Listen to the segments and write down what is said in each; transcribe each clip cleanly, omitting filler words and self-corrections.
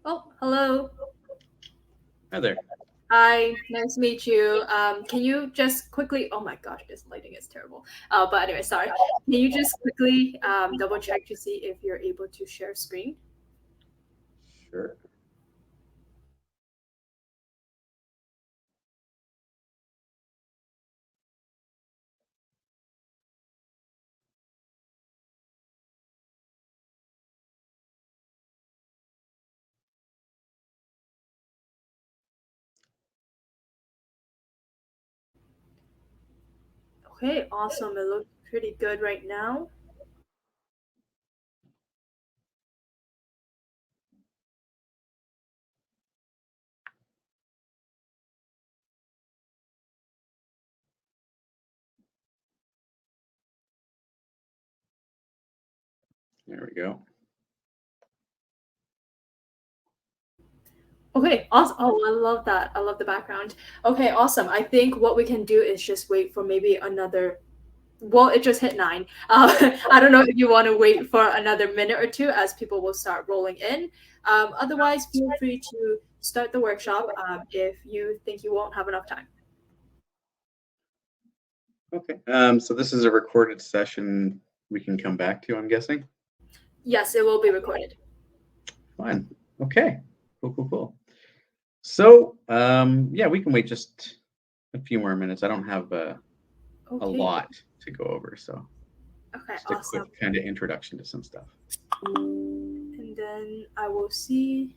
Oh, hello. Hi there. Hi, nice to meet you. Can you just quickly? Oh my gosh, this lighting is terrible. But anyway, sorry. Can you just quickly double check to see if you're able to share screen? Sure. Okay, awesome. It looks pretty good right now. There we go. Okay, awesome. Oh, I love that. I love the background. Okay, awesome. I think what we can do is just wait for maybe another. Well, it just hit 9. I don't know if you want to wait for another minute or two as people will start rolling in. Otherwise, feel free to start the workshop if you think you won't have enough time. Okay. So this is a recorded session we can come back to, I'm guessing. Yes, it will be recorded. Fine. Okay. Cool. So, yeah, we can wait just a few more minutes. I don't have a Okay. lot to go over, so Okay, just a quick awesome. kind of introduction to some stuff. And then I will see.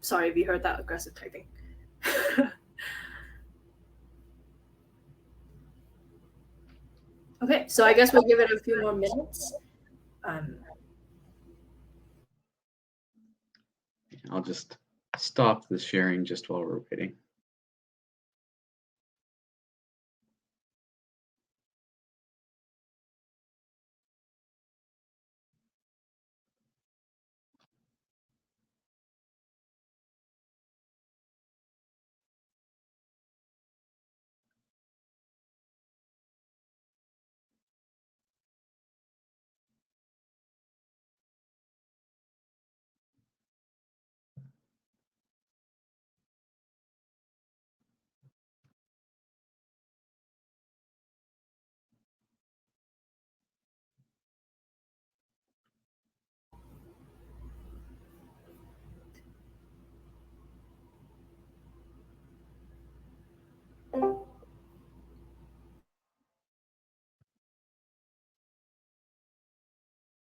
Sorry if you heard that aggressive typing. Okay, so I guess we'll give it a few more minutes. Um, I'll just stop the sharing just while we're waiting.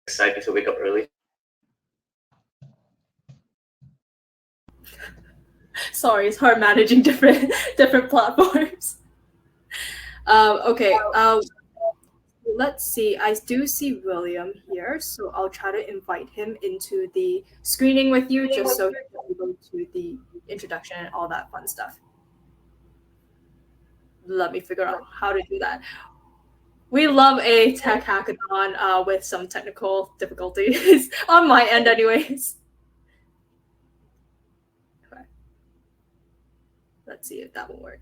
Excited to wake up early. Sorry, it's hard managing different different platforms. Okay. Let's see. I do see William here, so I'll try to invite him into the screening with you, just so he can go to the introduction and all that fun stuff. Let me figure out how to do that. We love a tech hackathon with some technical difficulties on my end, anyways. Okay. Let's see if that will work.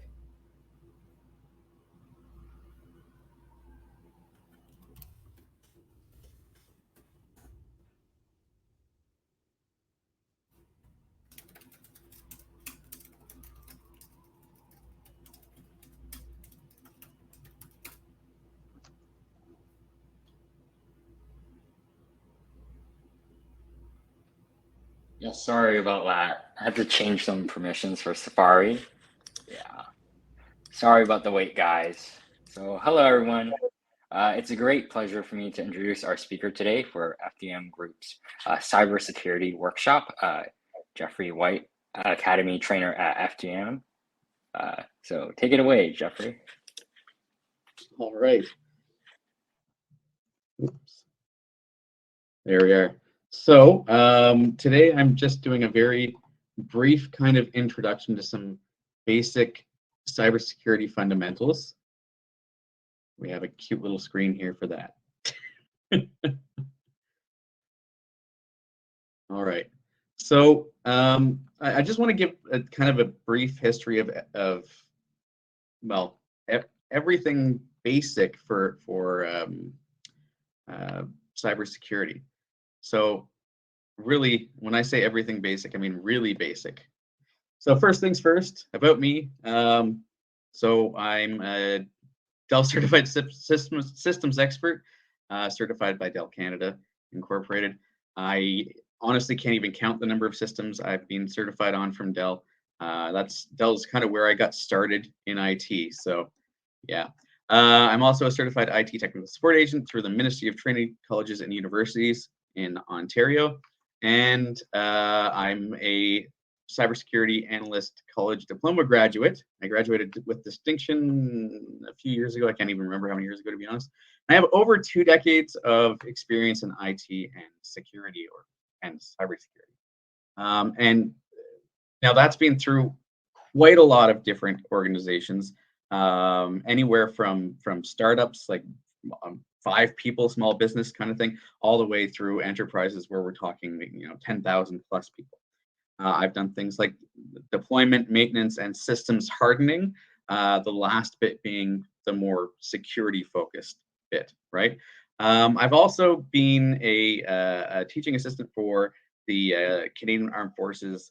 Yeah, sorry about that. I had to change some permissions for Safari. Yeah, sorry about the wait, guys. So, hello, everyone. It's a great pleasure for me to introduce our speaker today for FDM Group's cybersecurity workshop, Jeffrey White, Academy trainer at FDM. So, take it away, Jeffrey. All right. Oops. There we are. So today I'm just doing a very brief kind of introduction to some basic cybersecurity fundamentals. We have a cute little screen here for that. All right. So I just want to give a kind of a brief history of well, everything basic for cybersecurity. So really, when I say everything basic, I mean really basic. So first things first, about me. So I'm a Dell Certified Systems Expert, certified by Dell Canada Incorporated. I honestly can't even count the number of systems I've been certified on from Dell. Dell's kind of where I got started in IT. So yeah. I'm also a certified IT technical support agent through the Ministry of Training Colleges and Universities in Ontario. And I'm a cybersecurity analyst college diploma graduate. I graduated with distinction a few years ago. I can't even remember how many years ago, to be honest. I have over 2 decades of experience in IT and security and cybersecurity. And now that's been through quite a lot of different organizations, anywhere from startups like 5 people, small business kind of thing, all the way through enterprises where we're talking 10,000 plus people. I've done things like deployment, maintenance, and systems hardening. The last bit being the more security focused bit, right? I've also been a teaching assistant for the Canadian Armed Forces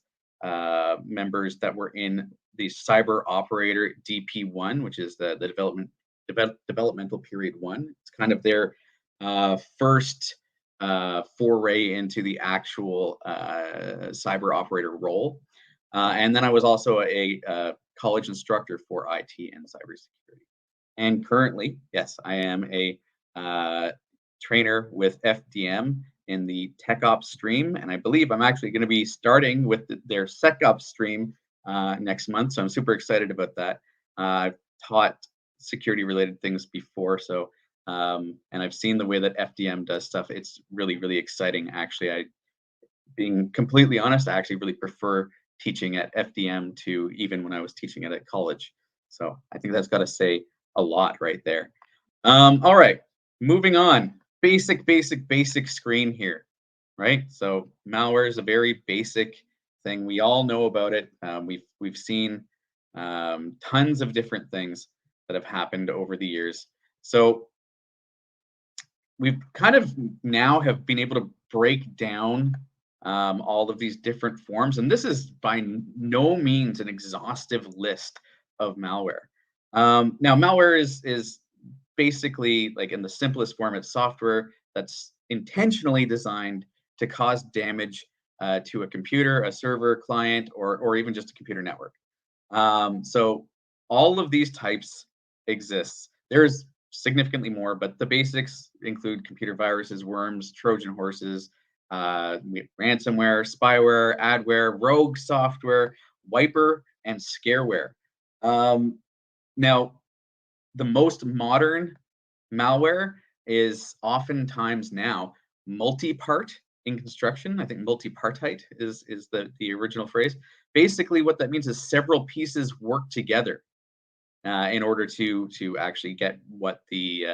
members that were in the Cyber Operator DP1, which is the developmental period 1. It's kind of their first foray into the actual cyber operator role. And then I was also a college instructor for IT and cybersecurity. And currently, yes, I am a trainer with FDM in the TechOps stream. And I believe I'm actually going to be starting with their SecOps stream next month. So I'm super excited about that. I've taught security related things before. So and I've seen the way that FDM does stuff. It's really, really exciting. Actually, being completely honest, I actually really prefer teaching at FDM to even when I was teaching it at college. So I think that's got to say a lot right there. All right, moving on. Basic screen here, right? So malware is a very basic thing. We all know about it. We've seen tons of different things that have happened over the years. So we've kind of now have been able to break down all of these different forms, and this is by no means an exhaustive list of malware. Now, malware is basically, like in the simplest form, it's software that's intentionally designed to cause damage to a computer, a server, client, or even just a computer network. So all of these types exist. There's significantly more, but the basics include computer viruses, worms, Trojan horses, ransomware, spyware, adware, rogue software, wiper, and scareware. Now, the most modern malware is oftentimes now multi-part in construction. I think multi-partite is the original phrase. Basically, what that means is several pieces work together in order to actually get what the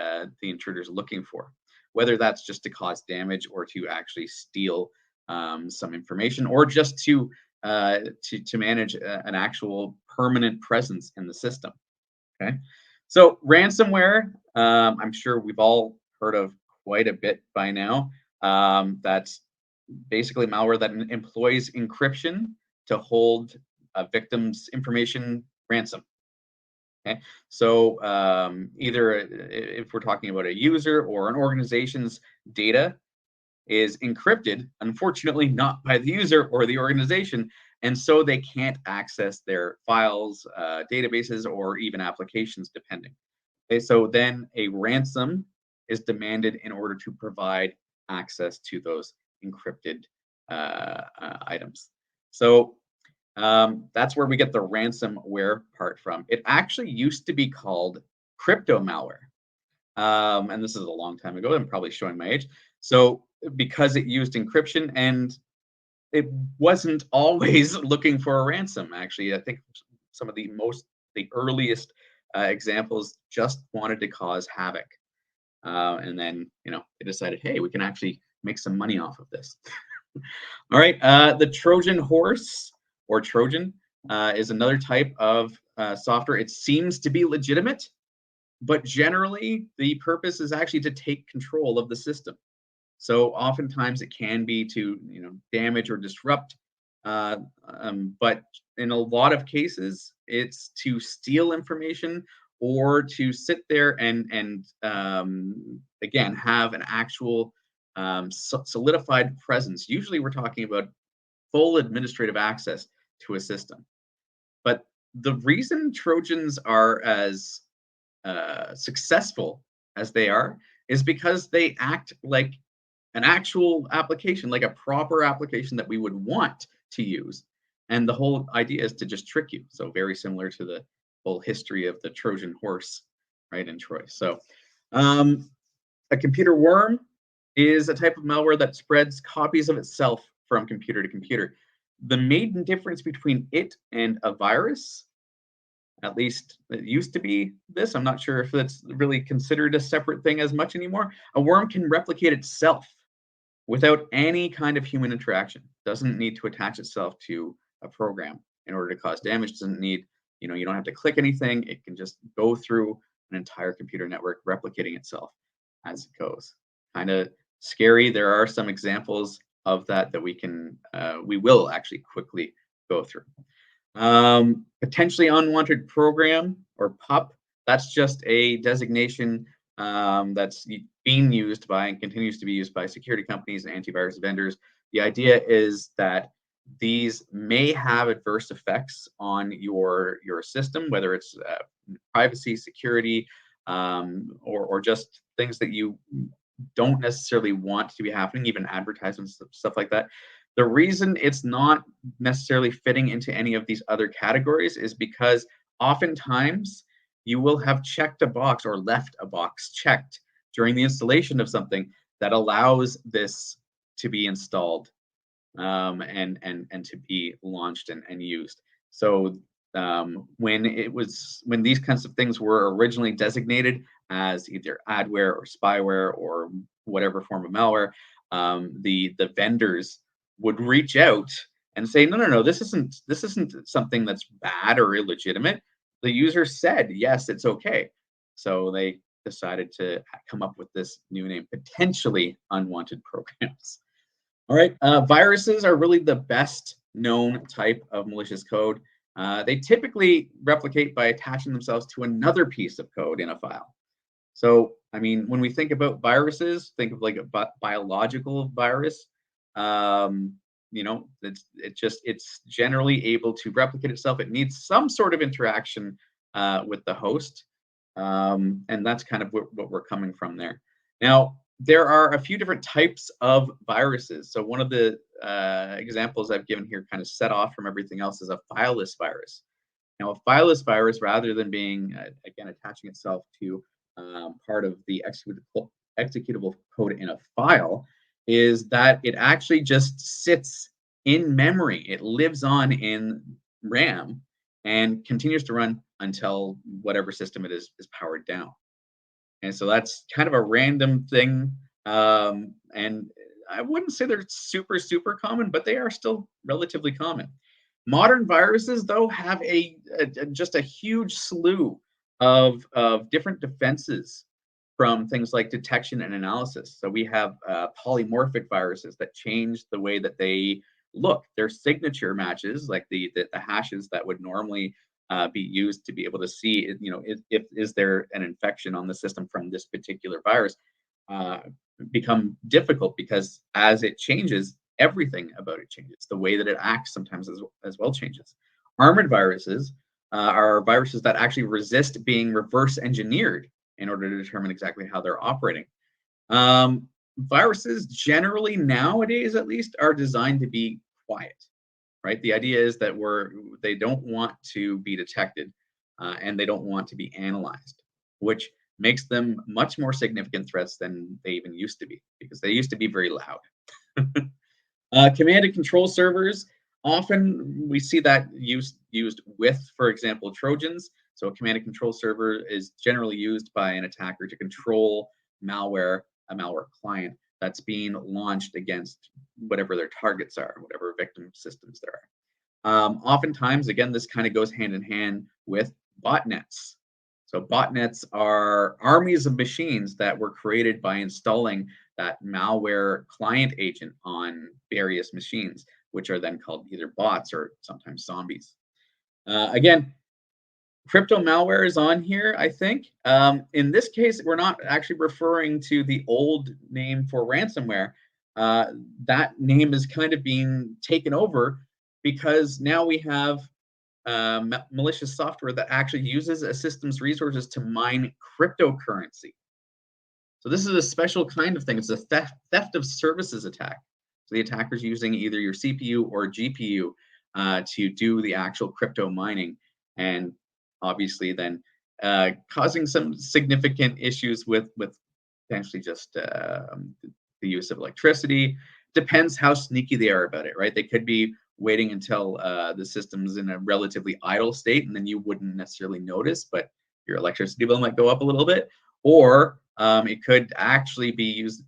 intruder is looking for, whether that's just to cause damage or to actually steal some information, or just to manage an actual permanent presence in the system. Okay, so ransomware, I'm sure we've all heard of quite a bit by now. That's basically malware that employs encryption to hold a victim's information ransom. Okay, so either if we're talking about a user or an organization's data is encrypted, unfortunately not by the user or the organization, and so they can't access their files, databases, or even applications, depending. Okay, so then a ransom is demanded in order to provide access to those encrypted items. So that's where we get the ransomware part from. It actually used to be called crypto malware. And this is a long time ago. I'm probably showing my age. So because it used encryption, and it wasn't always looking for a ransom, actually. I think some of the earliest examples just wanted to cause havoc. And then, they decided, hey, we can actually make some money off of this. All right, the Trojan horse or Trojan is another type of software. It seems to be legitimate, but generally the purpose is actually to take control of the system. So oftentimes it can be to damage or disrupt, but in a lot of cases it's to steal information or to sit there and again have an actual solidified presence. Usually we're talking about full administrative access to a system. But the reason Trojans are as successful as they are is because they act like an actual application, like a proper application that we would want to use. And the whole idea is to just trick you. So very similar to the whole history of the Trojan horse, right, in Troy. So a computer worm is a type of malware that spreads copies of itself from computer to computer. The main difference between it and a virus, at least it used to be this, I'm not sure if that's really considered a separate thing as much anymore. A worm can replicate itself without any kind of human interaction. Doesn't need to attach itself to a program in order to cause damage. Doesn't need, you don't have to click anything. It can just go through an entire computer network replicating itself as it goes. Kind of scary. There are some examples of that we will actually quickly go through. Potentially unwanted program, or PUP, that's just a designation that's being used by and continues to be used by security companies and antivirus vendors. The idea is that these may have adverse effects on your system, whether it's privacy, security, or just things that you don't necessarily want to be happening, even advertisements, stuff like that. The reason it's not necessarily fitting into any of these other categories is because oftentimes you will have checked a box or left a box checked during the installation of something that allows this to be installed and to be launched and used. So when these kinds of things were originally designated as either adware or spyware or whatever form of malware, the vendors would reach out and say, no, this isn't something that's bad or illegitimate. The user said, yes, it's okay. So they decided to come up with this new name, potentially unwanted programs. All right, viruses are really the best known type of malicious code. They typically replicate by attaching themselves to another piece of code in a file. So, I mean, when we think about viruses, think of like a biological virus. It's generally able to replicate itself. It needs some sort of interaction with the host, and that's kind of what we're coming from there. Now, there are a few different types of viruses. So one of the examples I've given here, kind of set off from everything else, is a fileless virus. Now, a fileless virus, rather than being, again, attaching itself to part of the executable code in a file, is that it actually just sits in memory. It lives on in RAM and continues to run until whatever system it is powered down. And so that's kind of a random thing. And I wouldn't say they're super, super common, but they are still relatively common. Modern viruses, though, have just a huge slew of different defenses from things like detection and analysis. So we have polymorphic viruses that change the way that they look. Their signature matches, like the hashes that would normally be used to be able to see, if is there an infection on the system from this particular virus, become difficult because as it changes, everything about it changes. The way that it acts sometimes as well changes. Armored viruses are viruses that actually resist being reverse engineered in order to determine exactly how they're operating. Viruses generally nowadays, at least, are designed to be quiet, right? The idea is that they don't want to be detected and they don't want to be analyzed, which makes them much more significant threats than they even used to be, because they used to be very loud. Command and control servers, often we see that used with, for example, Trojans. So a command and control server is generally used by an attacker to control a malware client that's being launched against whatever their targets are, whatever victim systems there are. Oftentimes, again, this kind of goes hand in hand with botnets. So botnets are armies of machines that were created by installing that malware client agent on various machines, which are then called either bots or sometimes zombies. Again, crypto malware is on here, I think. In this case, we're not actually referring to the old name for ransomware. That name is kind of being taken over because now we have malicious software that actually uses a system's resources to mine cryptocurrency. So this is a special kind of thing. It's a theft of services attack. So the attacker's using either your CPU or GPU to do the actual crypto mining, and obviously then causing some significant issues with potentially just the use of electricity. Depends how sneaky they are about it, right? They could be waiting until the system's in a relatively idle state, and then you wouldn't necessarily notice, but your electricity bill might go up a little bit. Or it could actually be used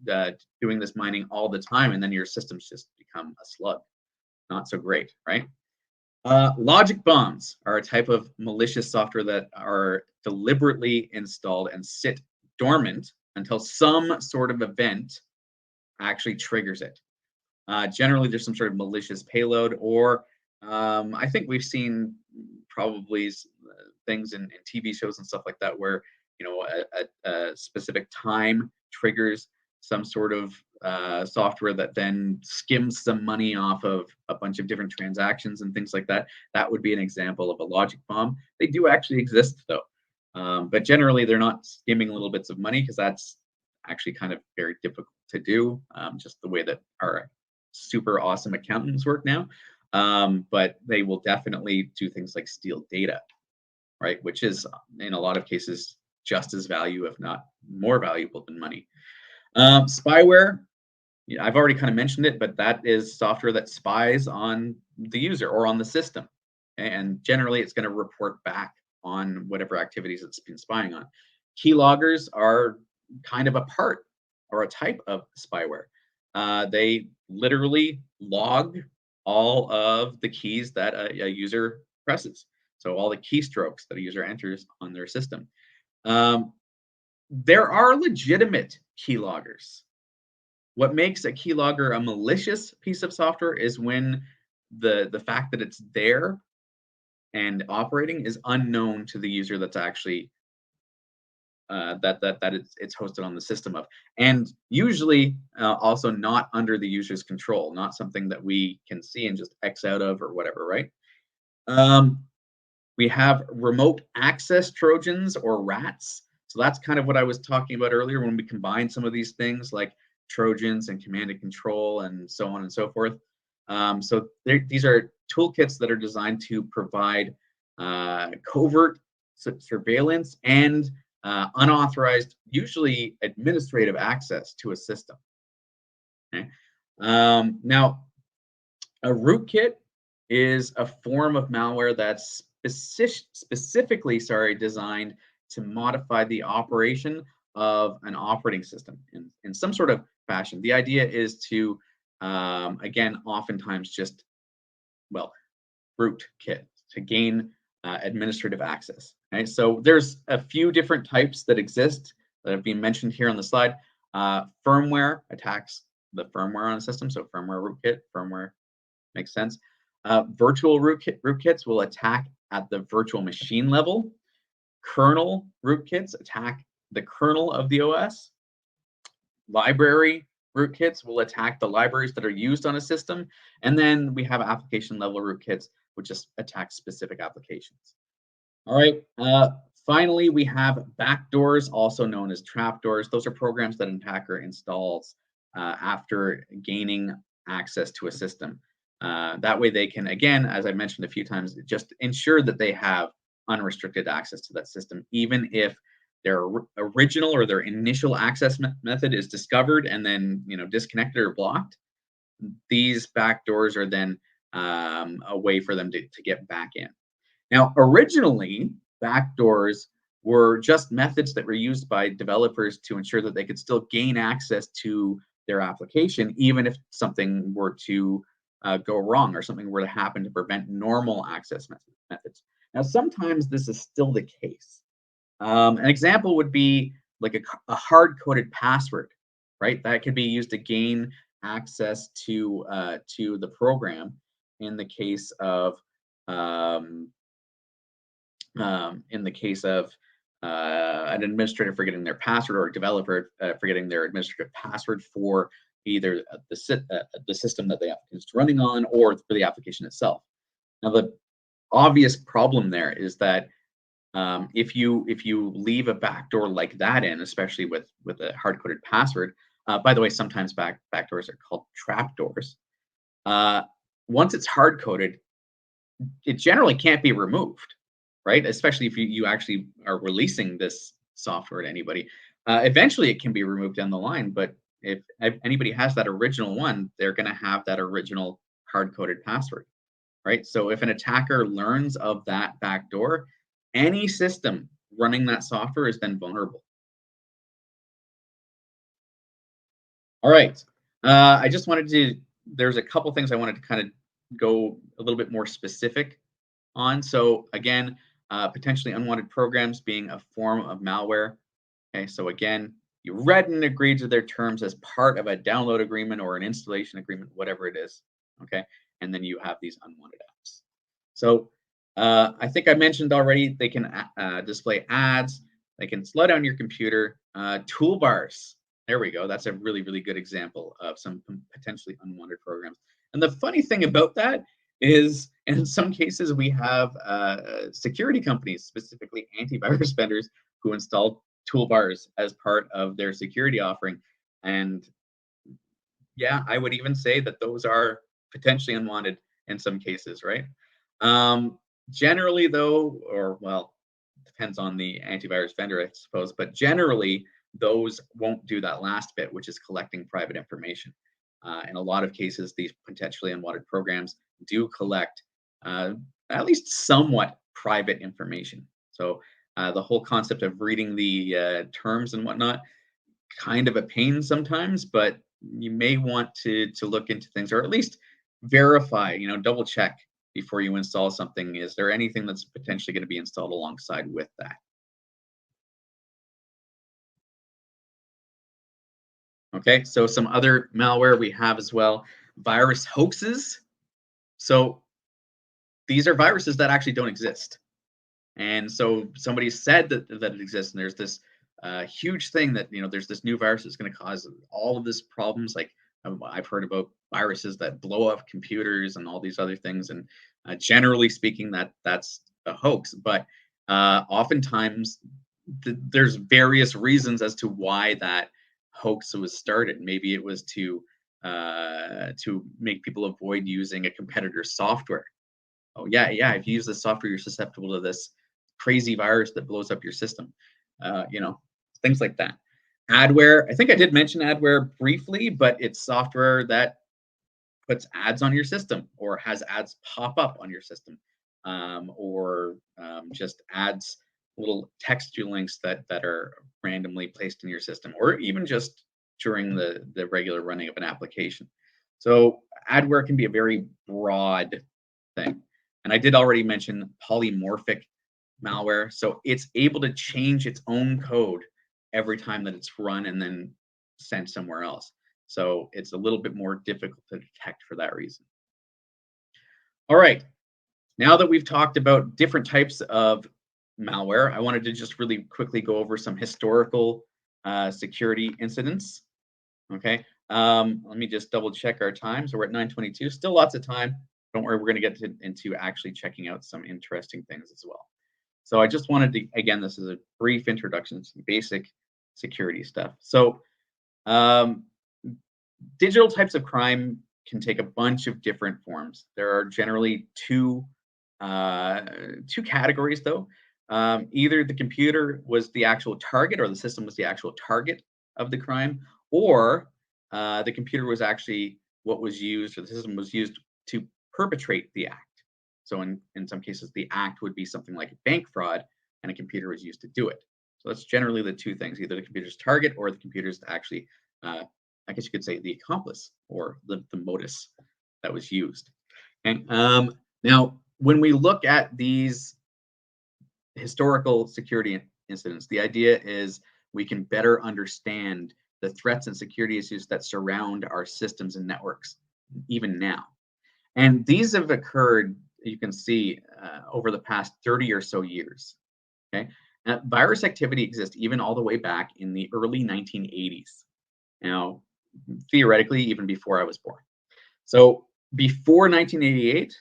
doing this mining all the time, and then your systems just become a slug. Not so great, right? Logic bombs are a type of malicious software that are deliberately installed and sit dormant until some sort of event actually triggers it. Generally, there's some sort of malicious payload, or I think we've seen probably things in TV shows and stuff like that where a specific time triggers some sort of software that then skims some money off of a bunch of different transactions and things like that. That would be an example of a logic bomb. They do actually exist though, but generally they're not skimming little bits of money because that's actually kind of very difficult to do, just the way that our super awesome accountants work now. But they will definitely do things like steal data, right? Which is in a lot of cases just as valuable, if not more valuable than money. Spyware, yeah, I've already kind of mentioned it, but that is software that spies on the user or on the system. And generally it's going to report back on whatever activities it's been spying on. Keyloggers are kind of a part or a type of spyware. They literally log all of the keys that a user presses. So all the keystrokes that a user enters on their system. There are legitimate keyloggers. What makes a keylogger a malicious piece of software is when the fact that it's there and operating is unknown to the user that's actually that it's hosted on the system of, and usually also not under the user's control, not something that we can see and just X out of or whatever, right? We have remote access Trojans or rats. So that's kind of what I was talking about earlier when we combine some of these things like Trojans and command and control and so on and so forth. So these are toolkits that are designed to provide covert surveillance and unauthorized, usually administrative access to a system. Okay. Now, a rootkit is a form of malware that's specifically designed to modify the operation of an operating system in some sort of fashion. The idea is to, again, oftentimes just, well, rootkit to gain administrative access. Okay? So there's a few different types that exist that have been mentioned here on the slide. Firmware attacks the firmware on a system, so firmware rootkit, firmware makes sense. Virtual rootkits will attack at the virtual machine level. Kernel rootkits attack the kernel of the OS. Library rootkits will attack the libraries that are used on a system. And then we have application level rootkits, which just attack specific applications. All right. Finally, we have backdoors, also known as trapdoors. Those are programs that an attacker installs after gaining access to a system. That way they can, again, as I mentioned a few times, just ensure that they have unrestricted access to that system, even if their original or their initial access method is discovered and then disconnected or blocked. These backdoors are then a way for them to get back in. Now, originally, backdoors were just methods that were used by developers to ensure that they could still gain access to their application, even if something were to go wrong or something were to happen to prevent normal access methods. Now, sometimes this is still the case. An example would be like a hard-coded password, right? That could be used to gain access to the program in the case of um, an administrator forgetting their password or a developer forgetting their administrative password for either the system that the application is running on or for the application itself. Now, the obvious problem there is that if you leave a backdoor like that in, especially with a hard coded password, by the way, sometimes backdoors are called trapdoors. Uh, Once it's hard coded, it generally can't be removed, right? Especially if you actually are releasing this software to anybody. Eventually, it can be removed down the line, but if anybody has that original one, they're going to have that original hard coded password, right? So if an attacker learns of that backdoor, any system running that software is then vulnerable. All right. I just wanted to, there's a couple things I wanted to kind of go a little bit more specific on. So again, potentially unwanted programs being a form of malware. Okay, so again, you read and agreed to their terms as part of a download agreement or an installation agreement, whatever it is. Okay, and then you have these unwanted apps. So I think I mentioned already, they can display ads, they can slow down your computer, toolbars. There we go. That's a really, really good example of some potentially unwanted programs. And the funny thing about that is, in some cases, we have security companies, specifically antivirus vendors, who install toolbars as part of their security offering. And yeah, I would even say that those are potentially unwanted in some cases, right? Generally, though, or well, depends on the antivirus vendor, I suppose, but generally, those won't do that last bit, which is collecting private information. In a lot of cases, these potentially unwanted programs do collect uh, at least somewhat private information. So the whole concept of reading the terms and whatnot, kind of a pain sometimes, but you may want to look into things or at least verify, double check before you install something. Is there anything that's potentially going to be installed alongside with that? Okay, so some other malware we have as well, virus hoaxes. So these are viruses that actually don't exist. And so somebody said that it exists, and there's this huge thing that there's this new virus that's going to cause all of this problems. Like I've heard about viruses that blow up computers and all these other things. And generally speaking, that's a hoax. But oftentimes there's various reasons as to why that hoax was started. Maybe it was to make people avoid using a competitor's software. Oh yeah, if you use this software, you're susceptible to this crazy virus that blows up your system. You know, things like that. Adware, I think I did mention adware briefly, but it's software that puts ads on your system or has ads pop up on your system, or just adds little textual links that are randomly placed in your system, or even just during the regular running of an application. So adware can be a very broad thing. And I did already mention polymorphic malware. So it's able to change its own code every time that it's run and then sent somewhere else. So it's a little bit more difficult to detect for that reason. All right. Now that we've talked about different types of malware, I wanted to just really quickly go over some historical security incidents. Okay. Let me just double check our time. So we're at 9:22. Still lots of time. Don't worry, we're going to get into actually checking out some interesting things as well. So I just wanted to, again, this is a brief introduction to some basic security stuff. So um, digital types of crime can take a bunch of different forms. There are generally two categories, though. Either the computer was the actual target, or the system was the actual target of the crime, or the computer was actually what was used, or the system was used to perpetrate the act. So in some cases, the act would be something like bank fraud, and a computer was used to do it. So that's generally the two things: either the computer's target or the computer's actually, I guess you could say, the accomplice or the modus that was used. And now, when we look at these historical security incidents. The idea is we can better understand the threats and security issues that surround our systems and networks, even now. And these have occurred, you can see, over the past 30 or so years. Okay, virus activity exists even all the way back in the early 1980s. Now, theoretically, even before I was born. So before 1988,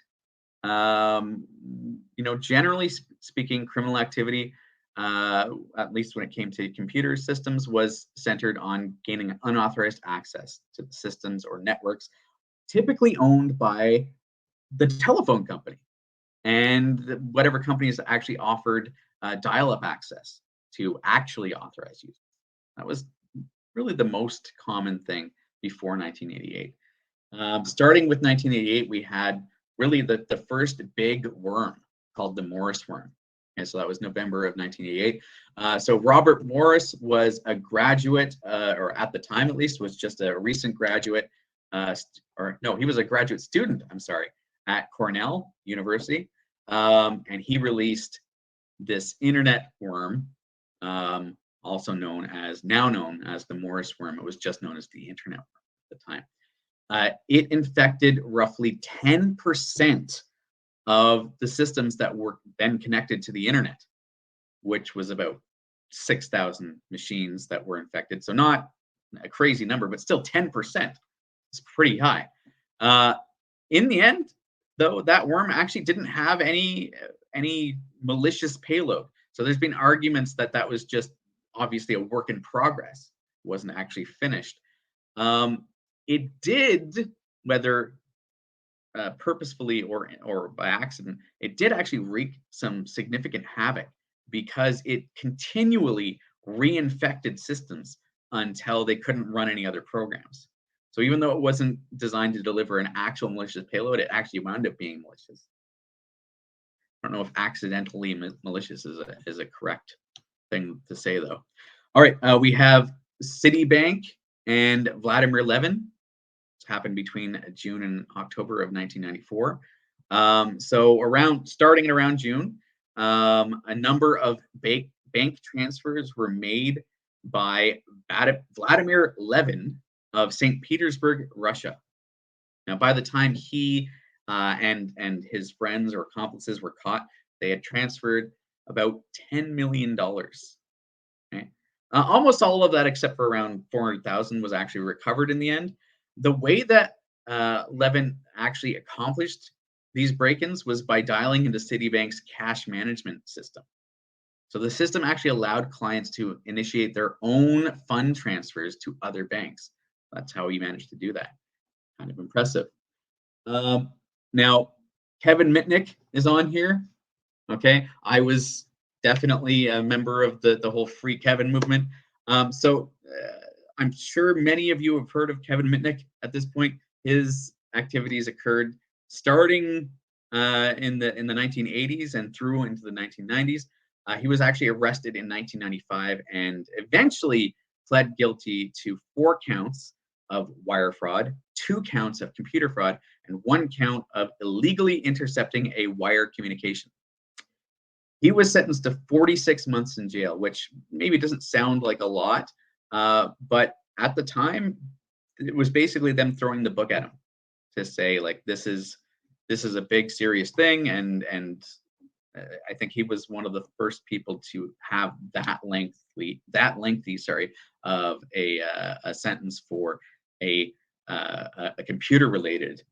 generally speaking, criminal activity, at least when it came to computer systems, was centered on gaining unauthorized access to the systems or networks, typically owned by the telephone company and whatever companies actually offered dial-up access to actually authorize users. That was really the most common thing before 1988. Starting with 1988, we had really the first big worm called the Morris worm. And so that was November of 1988. So Robert Morris was a graduate, or at the time at least, was just a recent graduate, he was a graduate student, I'm sorry, at Cornell University. And he released this internet worm, also now known as the Morris worm. It was just known as the internet worm at the time. It infected roughly 10% of the systems that were then connected to the internet, which was about 6,000 machines that were infected. So not a crazy number, but still 10%. It's pretty high. In the end, though, that worm actually didn't have any malicious payload. So there's been arguments that was just obviously a work in progress. It wasn't actually finished. It did, whether purposefully or by accident, it did actually wreak some significant havoc because it continually reinfected systems until they couldn't run any other programs. So even though it wasn't designed to deliver an actual malicious payload, it actually wound up being malicious. I don't know if accidentally malicious is a correct thing to say, though. All right, we have Citibank and Vladimir Levin. It's happened between June and October of 1994. So starting around June, a number of bank transfers were made by Vladimir Levin of St. Petersburg, Russia. Now, by the time he and his friends or accomplices were caught, they had transferred about $10 million. Okay? Almost all of that, except for around 400,000, was actually recovered in the end. The way that Levin actually accomplished these break-ins was by dialing into Citibank's cash management system. So the system actually allowed clients to initiate their own fund transfers to other banks. That's how he managed to do that. Kind of impressive. Now, Kevin Mitnick is on here. Okay, I was definitely a member of the whole Free Kevin movement. So I'm sure many of you have heard of Kevin Mitnick at this point. His activities occurred starting in the 1980s and through into the 1990s. He was actually arrested in 1995 and eventually pled guilty to 4 counts of wire fraud, 2 counts of computer fraud, and 1 count of illegally intercepting a wire communication. He was sentenced to 46 months in jail, which maybe doesn't sound like a lot, but at the time, it was basically them throwing the book at him to say, like, this is a big, serious thing, and I think he was one of the first people to have that lengthy, of a sentence for a computer-related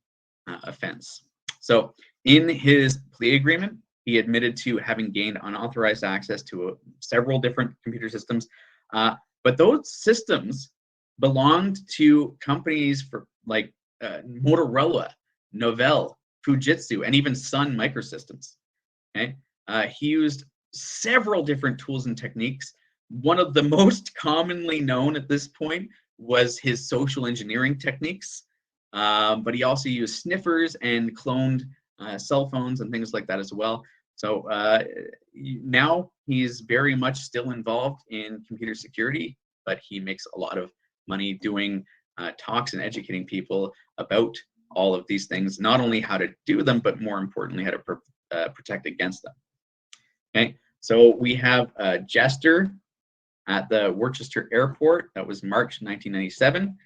offense. So, in his plea agreement, he admitted to having gained unauthorized access to several different computer systems, but those systems belonged to companies like Motorola, Novell, Fujitsu, and even Sun Microsystems. Okay, he used several different tools and techniques. One of the most commonly known at this point was his social engineering techniques, but he also used sniffers and cloned cell phones and things like that as well. So now he's very much still involved in computer security, but he makes a lot of money doing talks and educating people about all of these things, not only how to do them, but more importantly, how to protect against them. Okay, So we have Jester at the Worcester Airport. That was March 1997.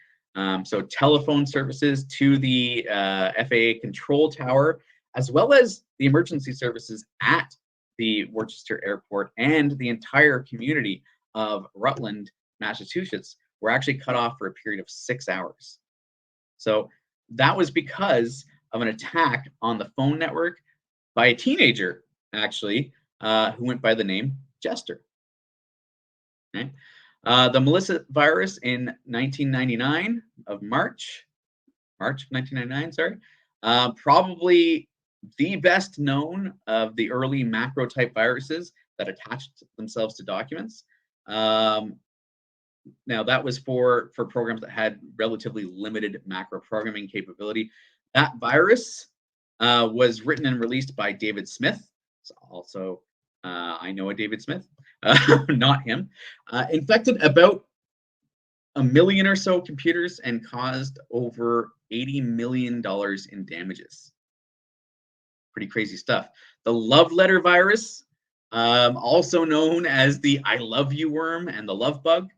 So telephone services to the FAA control tower, as well as the emergency services at the Worcester Airport and the entire community of Rutland, Massachusetts, were actually cut off for a period of 6 hours. So that was because of an attack on the phone network by a teenager, actually, who went by the name Jester. Okay. The Melissa virus in 1999 of March of 1999, sorry, probably the best known of the early macro type viruses that attached themselves to documents. Now that was for programs that had relatively limited macro programming capability. That virus was written and released by David Smith. So also, I know a David Smith, not him. Infected about 1 million or so computers and caused over $80 million in damages. Pretty crazy stuff. The love letter virus, also known as the I love you worm and the love bug.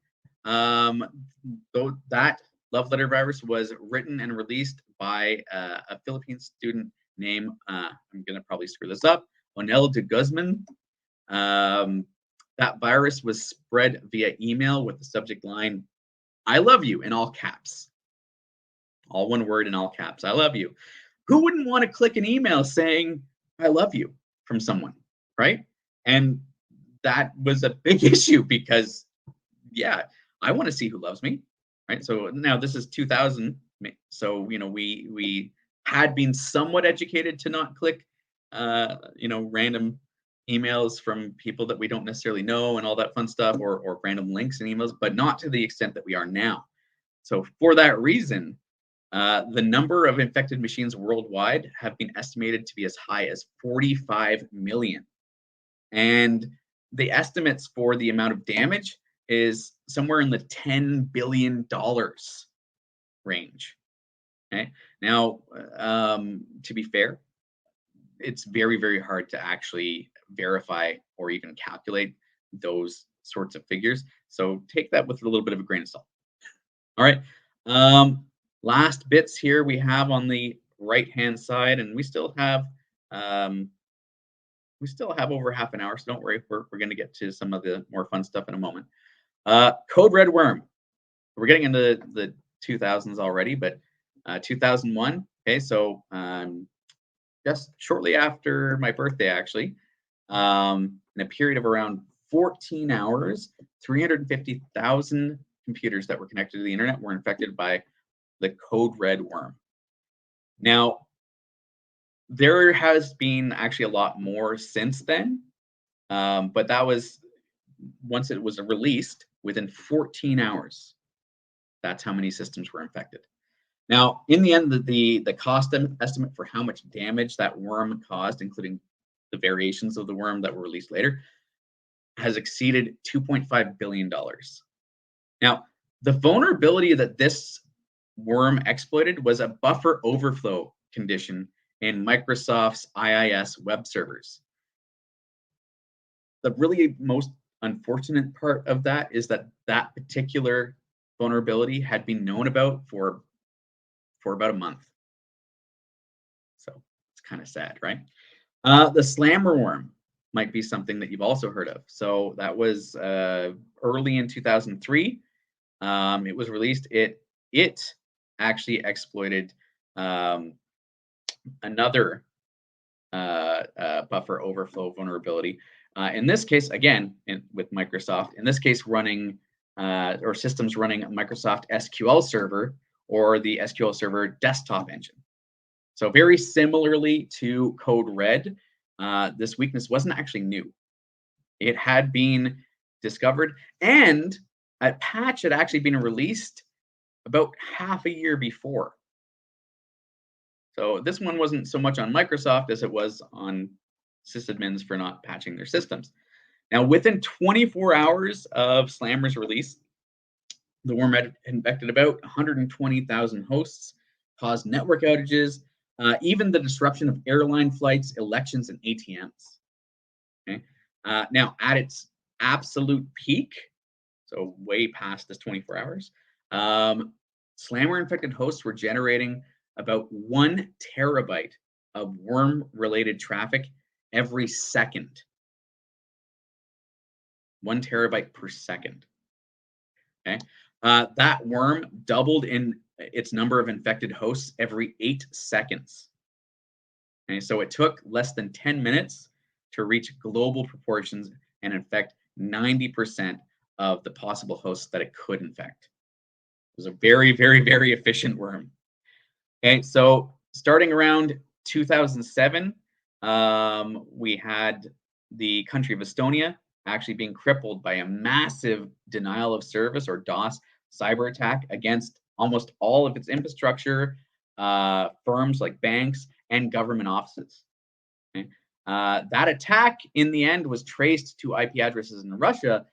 Though that love letter virus was written and released by a Philippine student named, I'm going to probably screw this up, Onel de Guzman. That virus was spread via email with the subject line, I love you, in all caps. All one word in all caps, I love you. Who wouldn't want to click an email saying, I love you from someone, right? And that was a big issue because, yeah, I want to see who loves me, right? So now this is 2000. So, we had been somewhat educated to not click, random emails from people that we don't necessarily know and all that fun stuff, or random links and emails, but not to the extent that we are now. So for that reason, the number of infected machines worldwide have been estimated to be as high as 45 million. And the estimates for the amount of damage is somewhere in the $10 billion range. Okay. Now, to be fair, it's very, very hard to actually verify or even calculate those sorts of figures. So take that with a little bit of a grain of salt. All right. Last bits here we have on the right-hand side, and we still have over half an hour, so don't worry, we're going to get to some of the more fun stuff in a moment. Code Red Worm. We're getting into the 2000s already, but 2001. Okay, so just shortly after my birthday, actually, in a period of around 14 hours, 350,000 computers that were connected to the internet were infected by the Code Red Worm. Now, there has been actually a lot more since then, but that was once it was released within 14 hours. That's how many systems were infected. Now, in the end, the cost estimate for how much damage that worm caused, including the variations of the worm that were released later, has exceeded $2.5 billion. Now, the vulnerability that this worm exploited was a buffer overflow condition in Microsoft's IIS web servers. The really most unfortunate part of that is that that particular vulnerability had been known about for about a month. So it's kind of sad, right? The slammer worm might be something that you've also heard of. So that was early in 2003. It was released. It actually exploited another buffer overflow vulnerability. In this case, again, with Microsoft, in this case, running or systems running Microsoft SQL Server or the SQL Server desktop engine. So very similarly to Code Red, this weakness wasn't actually new. It had been discovered, and a patch had actually been released about half a year before. So this one wasn't so much on Microsoft as it was on sysadmins for not patching their systems. Now, within 24 hours of Slammer's release, the worm had infected about 120,000 hosts, caused network outages, even the disruption of airline flights, elections, and ATMs. Okay? Now, at its absolute peak, so way past this 24 hours, slammer-infected hosts were generating about 1 terabyte of worm-related traffic every second. 1 terabyte per second. Okay, that worm doubled in its number of infected hosts every 8 seconds. Okay, so it took less than 10 minutes to reach global proportions and infect 90% of the possible hosts that it could infect. It was a very, very, very efficient worm. Okay, so starting around 2007, we had the country of Estonia actually being crippled by a massive denial of service, or DOS, cyber attack against almost all of its infrastructure, firms like banks and government offices. Okay? That attack in the end was traced to IP addresses in Russia,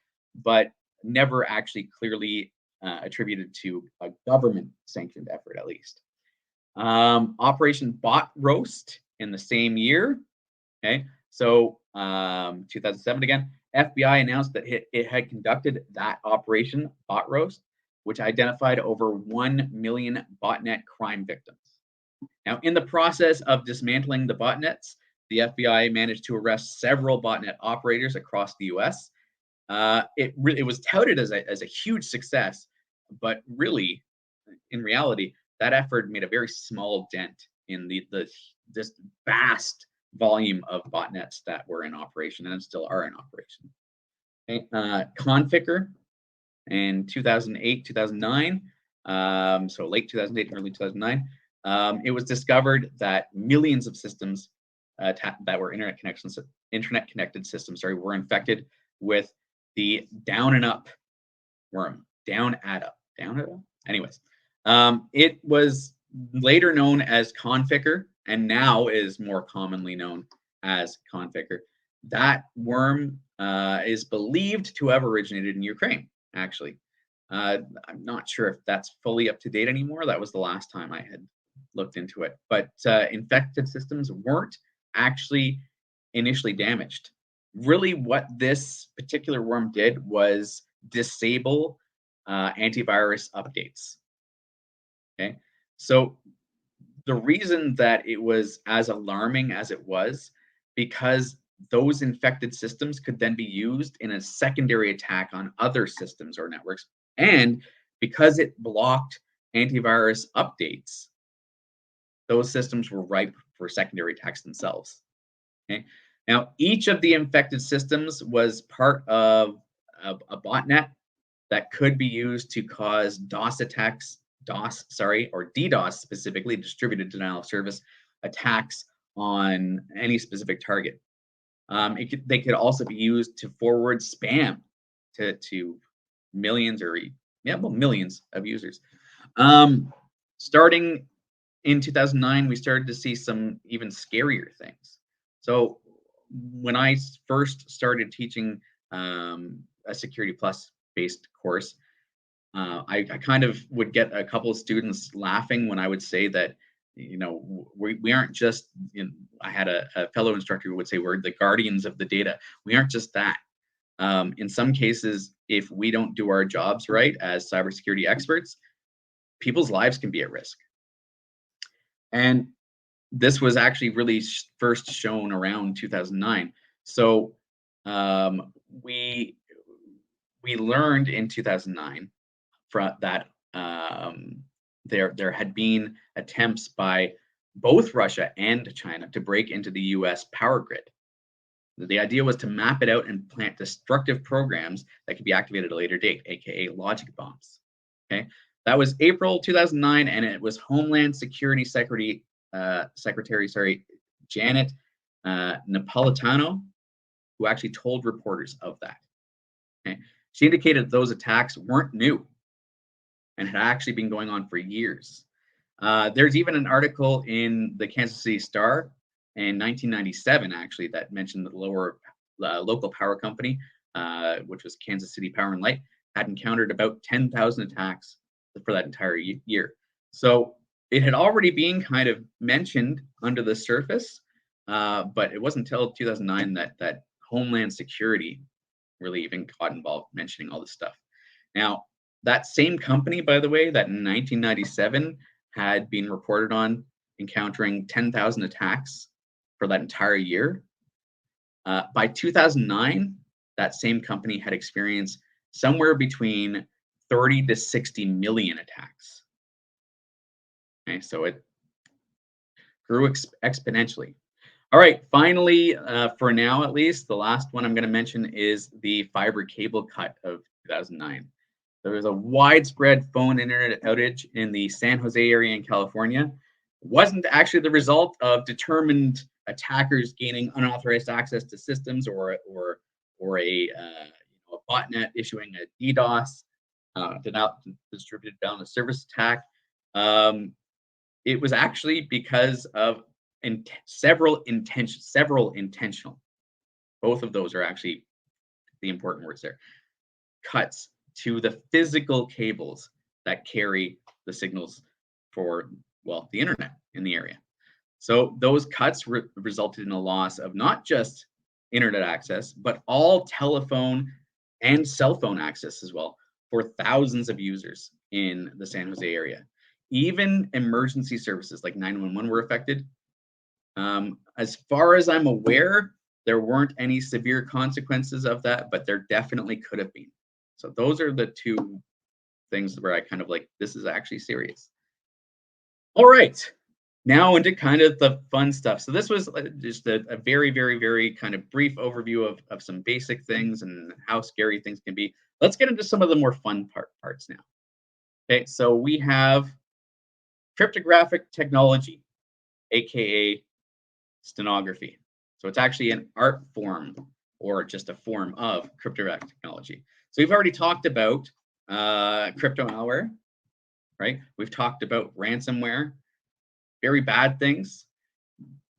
but never actually clearly attributed to a government sanctioned effort, at least. Operation Bot Roast in the same year. Okay, so 2007 again, FBI announced that it had conducted that operation, Bot Roast, which identified over 1 million botnet crime victims. Now, in the process of dismantling the botnets, the FBI managed to arrest several botnet operators across the US. It was touted as a huge success, but really, in reality, that effort made a very small dent in this vast volume of botnets that were in operation and still are in operation. Okay. Conficker in 2008, 2009, so late 2008, early 2009, it was discovered that millions of systems that were internet connected systems, were infected with the down and up worm. Down and up. Anyways, it was later known as Conficker, and now is more commonly known as Conficker. That worm is believed to have originated in Ukraine, actually. I'm not sure if that's fully up to date anymore. That was the last time I had looked into it. But infected systems weren't actually initially damaged. Really, what this particular worm did was disable antivirus updates. Okay, so the reason that it was as alarming as it was, because those infected systems could then be used in a secondary attack on other systems or networks, and because it blocked antivirus updates, those systems were ripe for secondary attacks themselves. Okay, now each of the infected systems was part of a botnet that could be used to cause DOS attacks, or DDoS specifically, distributed denial of service attacks on any specific target. They could also be used to forward spam to millions millions of users. Starting in 2009, we started to see some even scarier things. So when I first started teaching a Security Plus based course, I kind of would get a couple of students laughing when I would say that, we aren't just, I had a fellow instructor who would say we're the guardians of the data. We aren't just that. In some cases, if we don't do our jobs right as cybersecurity experts, people's lives can be at risk. And this was actually really first shown around 2009. So we learned in 2009 that there had been attempts by both Russia and China to break into the US power grid. The idea was to map it out and plant destructive programs that could be activated at a later date, aka logic bombs. Okay, that was April 2009, and it was Homeland Security Secretary Janet Napolitano who actually told reporters of that. Okay, she indicated those attacks weren't new and had actually been going on for years. There's even an article in the Kansas City Star in 1997, actually, that mentioned the local power company, which was Kansas City Power and Light, had encountered about 10,000 attacks for that entire year. So it had already been kind of mentioned under the surface, but it wasn't until 2009 that Homeland Security really even got involved mentioning all this stuff. Now, that same company, by the way, that in 1997 had been reported on encountering 10,000 attacks for that entire year. By 2009, that same company had experienced somewhere between 30 to 60 million attacks. Okay, so it grew exponentially. All right, finally, for now at least, the last one I'm going to mention is the fiber cable cut of 2009. There was a widespread phone internet outage in the San Jose area in California. It wasn't actually the result of determined attackers gaining unauthorized access to systems or a botnet issuing a DDoS, distributed boundless service attack. It was actually because of several intentional. Both of those are actually the important words there. Cuts to the physical cables that carry the signals for, well, the internet in the area. So those cuts resulted in a loss of not just internet access, but all telephone and cell phone access as well for thousands of users in the San Jose area. Even emergency services like 911 were affected. As far as I'm aware, there weren't any severe consequences of that, but there definitely could have been. So those are the two things where I kind of like, this is actually serious. All right, now into kind of the fun stuff. So this was just a very, very, very kind of brief overview of some basic things and how scary things can be. Let's get into some of the more fun parts now. Okay, so we have cryptographic technology, aka stenography. So it's actually an art form or just a form of cryptographic technology. So we've already talked about crypto malware, right? We've talked about ransomware, very bad things.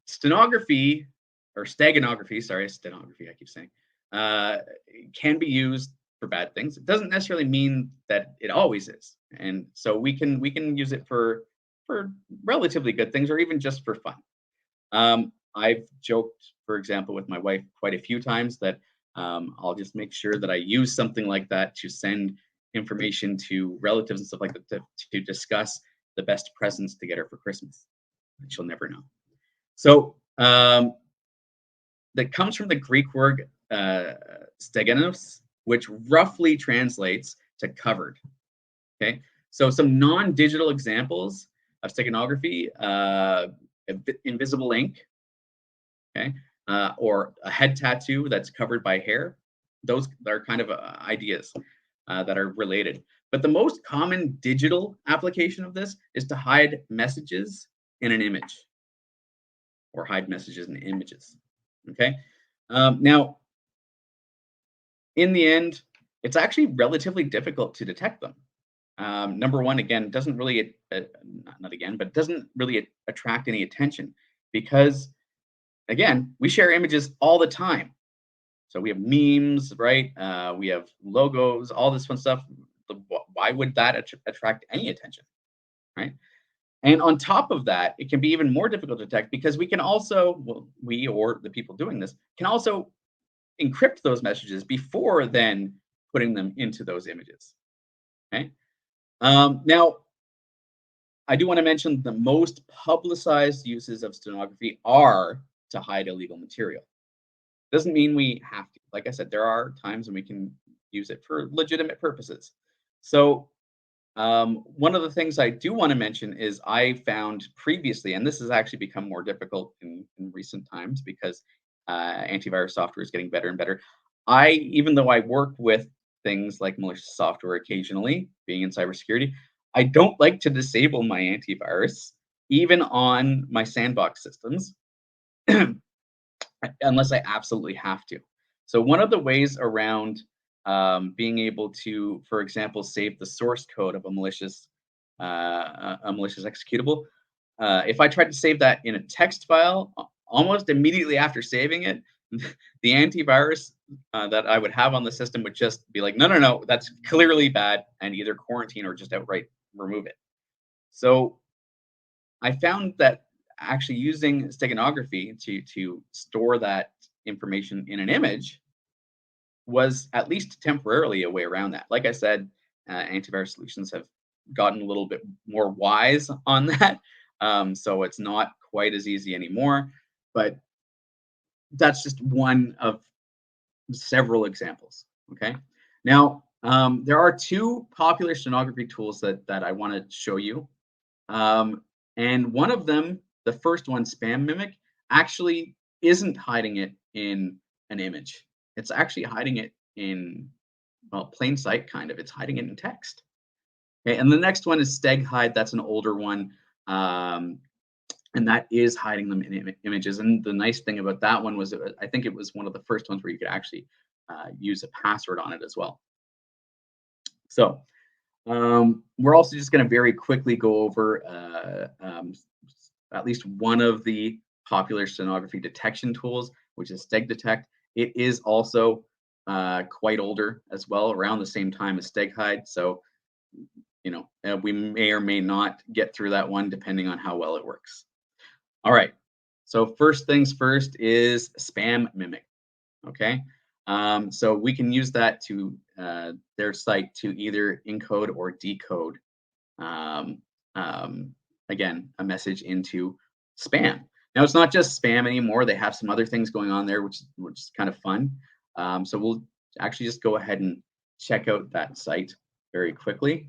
Stenography, or steganography, sorry, stenography, I keep saying, can be used for bad things. It doesn't necessarily mean that it always is. And so we can use it for relatively good things or even just for fun. I've joked, for example, with my wife quite a few times that I'll just make sure that I use something like that to send information to relatives and stuff like that to discuss the best presents to get her for Christmas. And she'll never know. So that comes from the Greek word steganos, which roughly translates to covered. Okay, so some non-digital examples of steganography: invisible ink, okay, or a head tattoo that's covered by hair. Those are kind of ideas that are related. But the most common digital application of this is to hide messages in an image or hide messages in images. Okay. Now, in the end, it's actually relatively difficult to detect them. Number one, again, doesn't really, not again, but doesn't really attract any attention because, again, we share images all the time. So we have memes, right? We have logos, all this fun stuff. Why would that attract any attention, right? And on top of that, it can be even more difficult to detect because we can also, well, we or the people doing this can also encrypt those messages before then putting them into those images. Okay. Now, I do want to mention the most publicized uses of stenography are to hide illegal material. Doesn't mean we have to. Like I said, there are times when we can use it for legitimate purposes. So one of the things I do want to mention is I found previously, and this has actually become more difficult in recent times because antivirus software is getting better and better. Even though I work with things like malicious software occasionally, being in cybersecurity, I don't like to disable my antivirus, even on my sandbox systems, unless I absolutely have to. So one of the ways around being able to, for example, save the source code of a malicious executable, if I tried to save that in a text file, almost immediately after saving it, the antivirus that I would have on the system would just be like, no, that's clearly bad, and either quarantine or just outright remove it. So I found that actually using steganography to store that information in an image was at least temporarily a way around that. Like I said, antivirus solutions have gotten a little bit more wise on that. So it's not quite as easy anymore, but that's just one of several examples. Okay. Now, there are two popular stenography tools that I want to show you. And one of them, the first one, Spam Mimic, actually isn't hiding it in an image. It's actually hiding it in, well, plain sight, kind of. It's hiding it in text. Okay, and the next one is Steg Hide. That's an older one. And that is hiding them in images. And the nice thing about that one was, I think it was one of the first ones where you could actually use a password on it as well. So we're also just going to very quickly go over at least one of the popular stenography detection tools, which is Steg Detect. It is also quite older as well, around the same time as Steg Hide. So, you know, we may or may not get through that one depending on how well it works. All right. So first things first is Spam Mimic. Okay. So we can use that to their site to either encode or decode, again, a message into spam. Now it's not just spam anymore. They have some other things going on there, which is kind of fun. So we'll actually just go ahead and check out that site very quickly.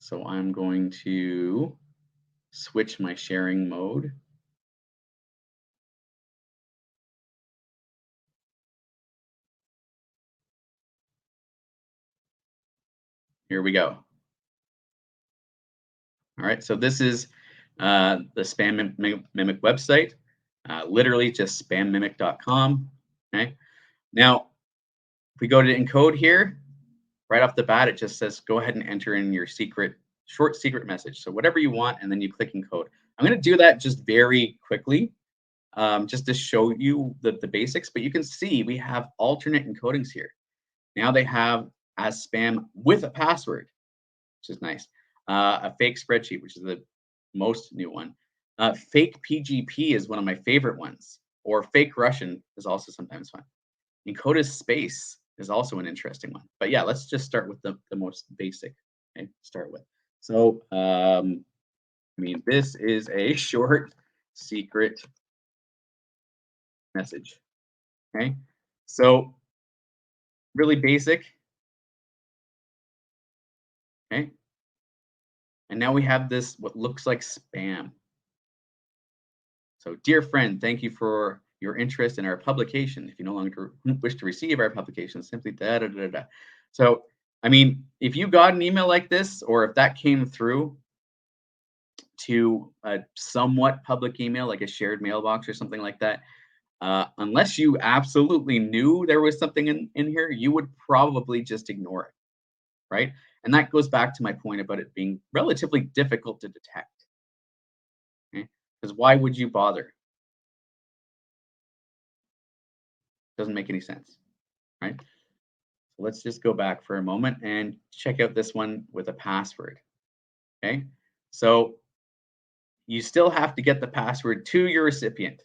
So I'm going to switch my sharing mode. Here we go. All right, so this is the Spam Mimic website, literally just spammimic.com. Okay. Now, if we go to encode here, right off the bat, it just says go ahead and enter in your short secret message. So whatever you want, and then you click encode. I'm going to do that just very quickly, just to show you the basics. But you can see we have alternate encodings here. Now they have as spam with a password, which is nice. A fake spreadsheet, which is the most new one. Fake PGP is one of my favorite ones, or fake Russian is also sometimes fun. Encoded space is also an interesting one. But yeah, let's just start with the most basic. Okay, start with. So, I mean, this is a short secret message. Okay, so really basic. Okay, and now we have this what looks like spam. So, dear friend, thank you for your interest in our publication. If you no longer wish to receive our publication, simply da da da da. So, I mean, if you got an email like this, or if that came through to a somewhat public email, like a shared mailbox or something like that, unless you absolutely knew there was something in here, you would probably just ignore it, right? And that goes back to my point about it being relatively difficult to detect. Okay? Because why would you bother? Doesn't make any sense, right? So let's just go back for a moment and check out this one with a password. Okay, so you still have to get the password to your recipient,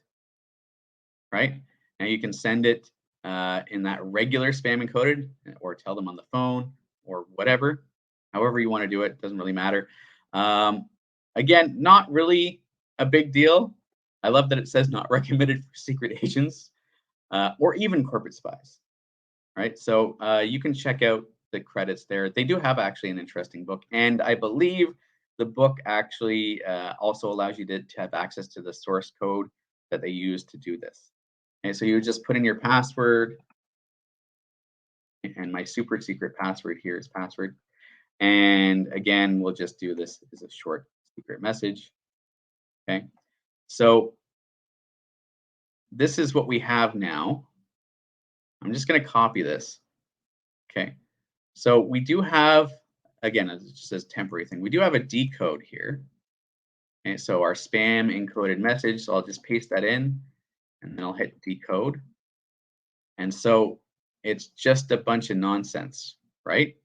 right? Now you can send it in that regular spam encoded, or tell them on the phone, or whatever, however you want to do it, doesn't really matter. Again, not really a big deal. I love that it says not recommended for secret agents or even corporate spies, right? So you can check out the credits there. They do have actually an interesting book, and I believe the book actually also allows you to have access to the source code that they use to do this. And so you just put in your password, and my super secret password here is password. And again, we'll just do this as a short secret message. Okay, so this is what we have now. I'm just going to copy this. Okay, so we do have, again, it just says temporary thing. We do have a decode here. Okay, so our spam encoded message, so I'll just paste that in, and then I'll hit decode. And so it's just a bunch of nonsense, right?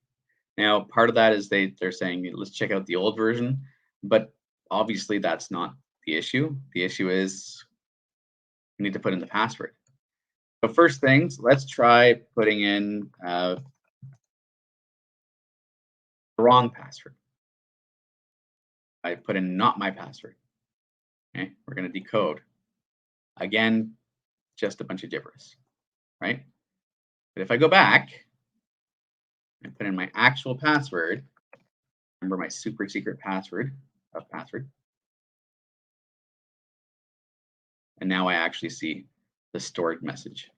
Now, part of that is they're saying, let's check out the old version, but obviously that's not the issue. The issue is we need to put in the password. So first things, let's try putting in the wrong password. I put in not my password. Okay, we're going to decode. Again, just a bunch of gibberish, right? But if I go back and put in my actual password, remember my super secret password of password, and now I actually see the stored message.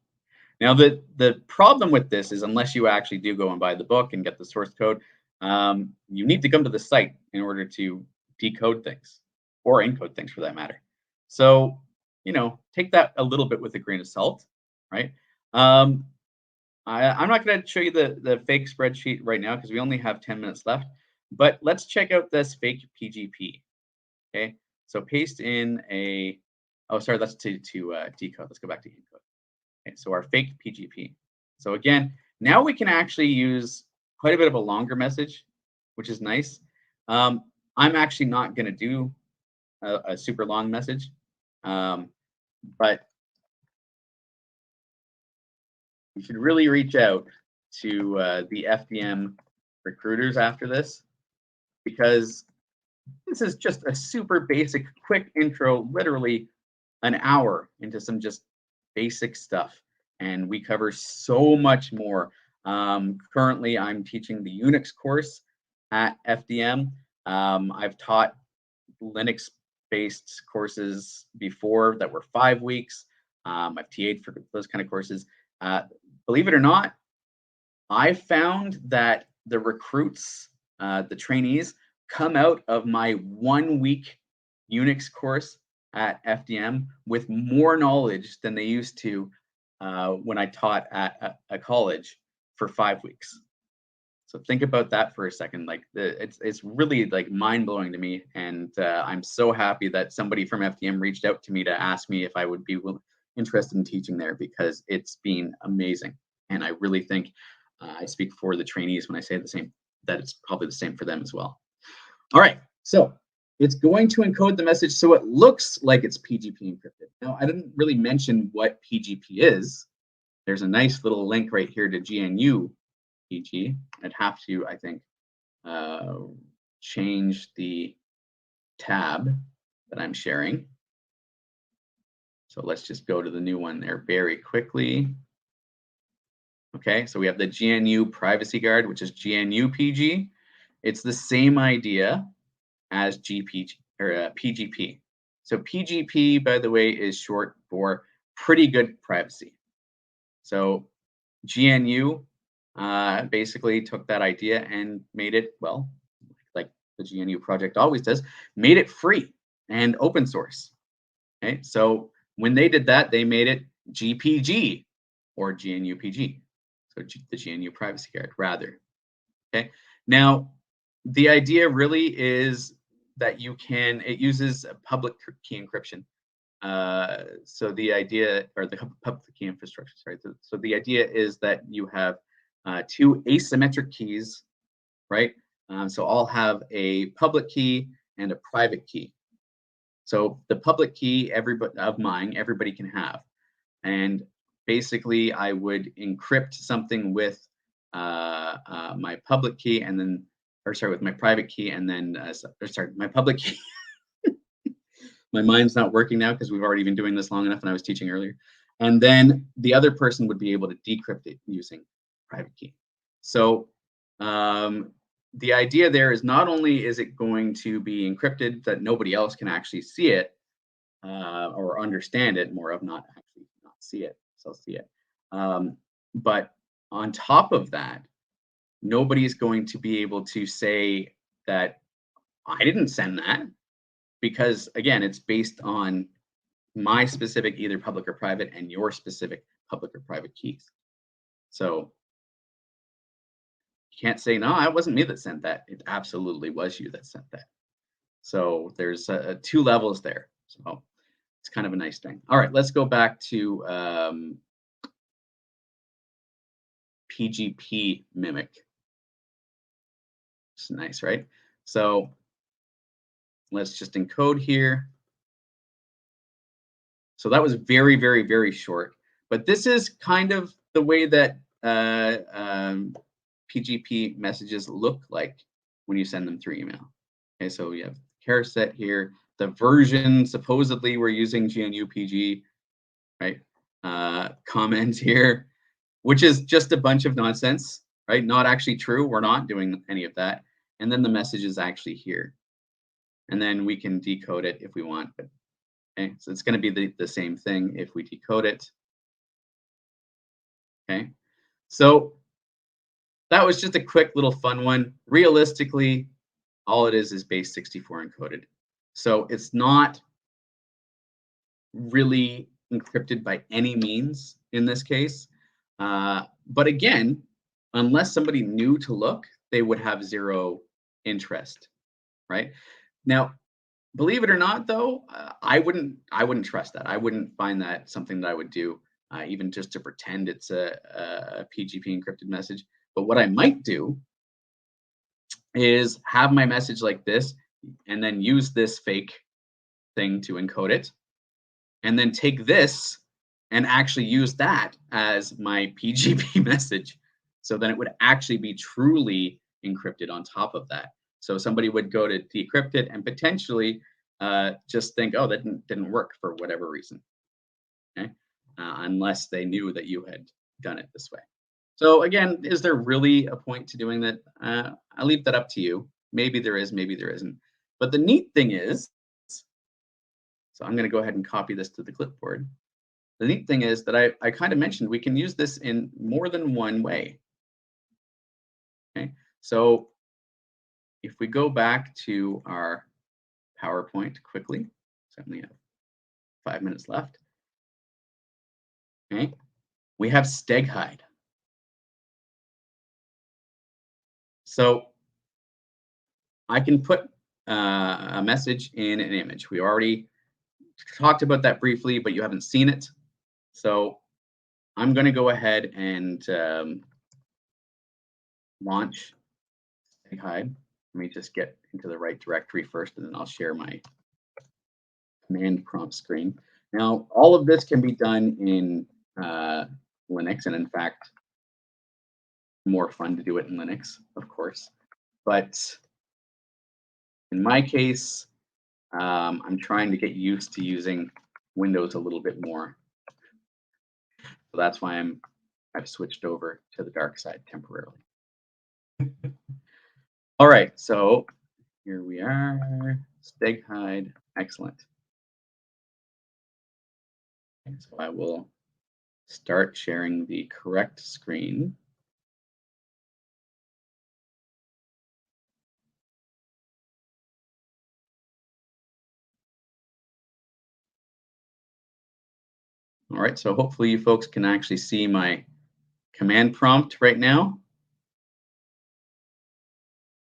Now, the problem with this is unless you actually do go and buy the book and get the source code, you need to come to the site in order to decode things or encode things for that matter. So, take that a little bit with a grain of salt, right? I'm not going to show you the fake spreadsheet right now because we only have 10 minutes left, but let's check out this fake PGP, okay? So paste in that's to decode. Let's go back to encode. Okay, so our fake PGP. So again, now we can actually use quite a bit of a longer message, which is nice. I'm actually not going to do a super long message, but you should really reach out to the FDM recruiters after this, because this is just a super basic, quick intro, literally an hour into some just basic stuff. And we cover so much more. Currently, I'm teaching the Unix course at FDM. I've taught Linux-based courses before that were 5 weeks. I've TA'd for those kind of courses. Believe it or not, I found that the recruits, the trainees, come out of my 1-week Unix course at FDM with more knowledge than they used to when I taught at a college for 5 weeks. So think about that for a second. Like it's really like mind blowing to me, and I'm so happy that somebody from FDM reached out to me to ask me if I would be interested in teaching there, because it's been amazing. And I really think I speak for the trainees when I say the same, that it's probably the same for them as well. All right, so it's going to encode the message so it looks like it's PGP encrypted. Now, I didn't really mention what PGP is. There's a nice little link right here to GNU PG. I'd have to, I think, change the tab that I'm sharing. So let's just go to the new one there very quickly. Okay, so we have the GNU Privacy Guard, which is GNU PG. It's the same idea as GPG or PGP. So PGP, by the way, is short for pretty good privacy. So GNU basically took that idea and made it, well, like the GNU project always does, made it free and open source. Okay, so when they did that, they made it GPG or GNU PG. So the GNU Privacy Guard, rather. Okay, now the idea really is that it uses public key encryption. So the idea, or the public key infrastructure, sorry. So the idea is that you have 2 asymmetric keys, right? So all have a public key and a private key. So the public key, everybody can have. And basically, I would encrypt something with my public key and then, with my private key and then, my public key. My mind's not working now because we've already been doing this long enough and I was teaching earlier. And then the other person would be able to decrypt it using private key. So the idea there is not only is it going to be encrypted that nobody else can actually see it or understand it, not see it, so see it. But on top of that, nobody's going to be able to say that I didn't send that, because again, it's based on my specific either public or private and your specific public or private keys. So you can't say, no, it wasn't me that sent that. It absolutely was you that sent that. So there's 2 levels there. So it's kind of a nice thing. All right, let's go back to PGP mimic. It's nice, right? So let's just encode here. So that was very, very, very short. But this is kind of the way that PGP messages look like when you send them through email. Okay, so we have char set here. The version, supposedly we're using GNU PG, right? Comments here, which is just a bunch of nonsense, right? Not actually true. We're not doing any of that. And then the message is actually here. And then we can decode it if we want. But, okay, so it's going to be the same thing if we decode it. Okay, so that was just a quick little fun one. Realistically, all it is base 64 encoded. So it's not really encrypted by any means in this case. But again, unless somebody knew to look, they would have zero interest, right? Now, believe it or not, though, I wouldn't trust that. I wouldn't find that something that I would do, even just to pretend it's a PGP encrypted message. But what I might do is have my message like this, and then use this fake thing to encode it, and then take this and actually use that as my PGP message. So then it would actually be truly encrypted on top of that. So somebody would go to decrypt it and potentially just think, oh, that didn't work for whatever reason, okay? Unless they knew that you had done it this way. So again, is there really a point to doing that? I'll leave that up to you. Maybe there is, maybe there isn't. But the neat thing is, so I'm going to go ahead and copy this to the clipboard. The neat thing is that I kind of mentioned we can use this in more than one way. Okay, so if we go back to our PowerPoint quickly, so I only have 5 minutes left. Okay, we have StegHide. So I can put a message in an image. We already talked about that briefly, but you haven't seen it. So I'm going to go ahead and launch StegHide. Let me just get into the right directory first, and then I'll share my command prompt screen. Now, all of this can be done in Linux, and in fact, more fun to do it in Linux, of course. But in my case, I'm trying to get used to using Windows a little bit more. So that's why I've switched over to the dark side temporarily. All right, so here we are, StegHide, excellent. Okay, so I will start sharing the correct screen. All right, so hopefully you folks can actually see my command prompt right now.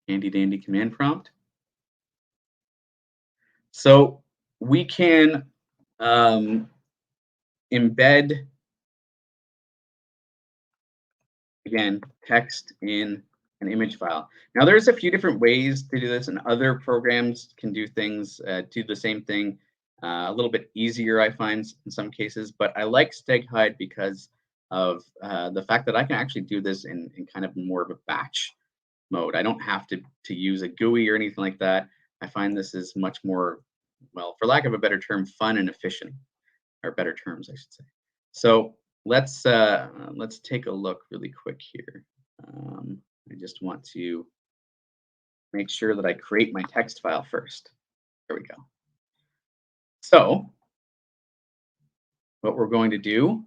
Handy dandy command prompt. So we can embed, again, text in an image file. Now there's a few different ways to do this, and other programs can do things, do the same thing a little bit easier, I find, in some cases. But I like StegHide because of the fact that I can actually do this in kind of more of a batch mode. I don't have to use a GUI or anything like that. I find this is much more, well, for lack of a better term, fun and efficient, or better terms, I should say. So let's take a look really quick here. I just want to make sure that I create my text file first. There we go. So what we're going to do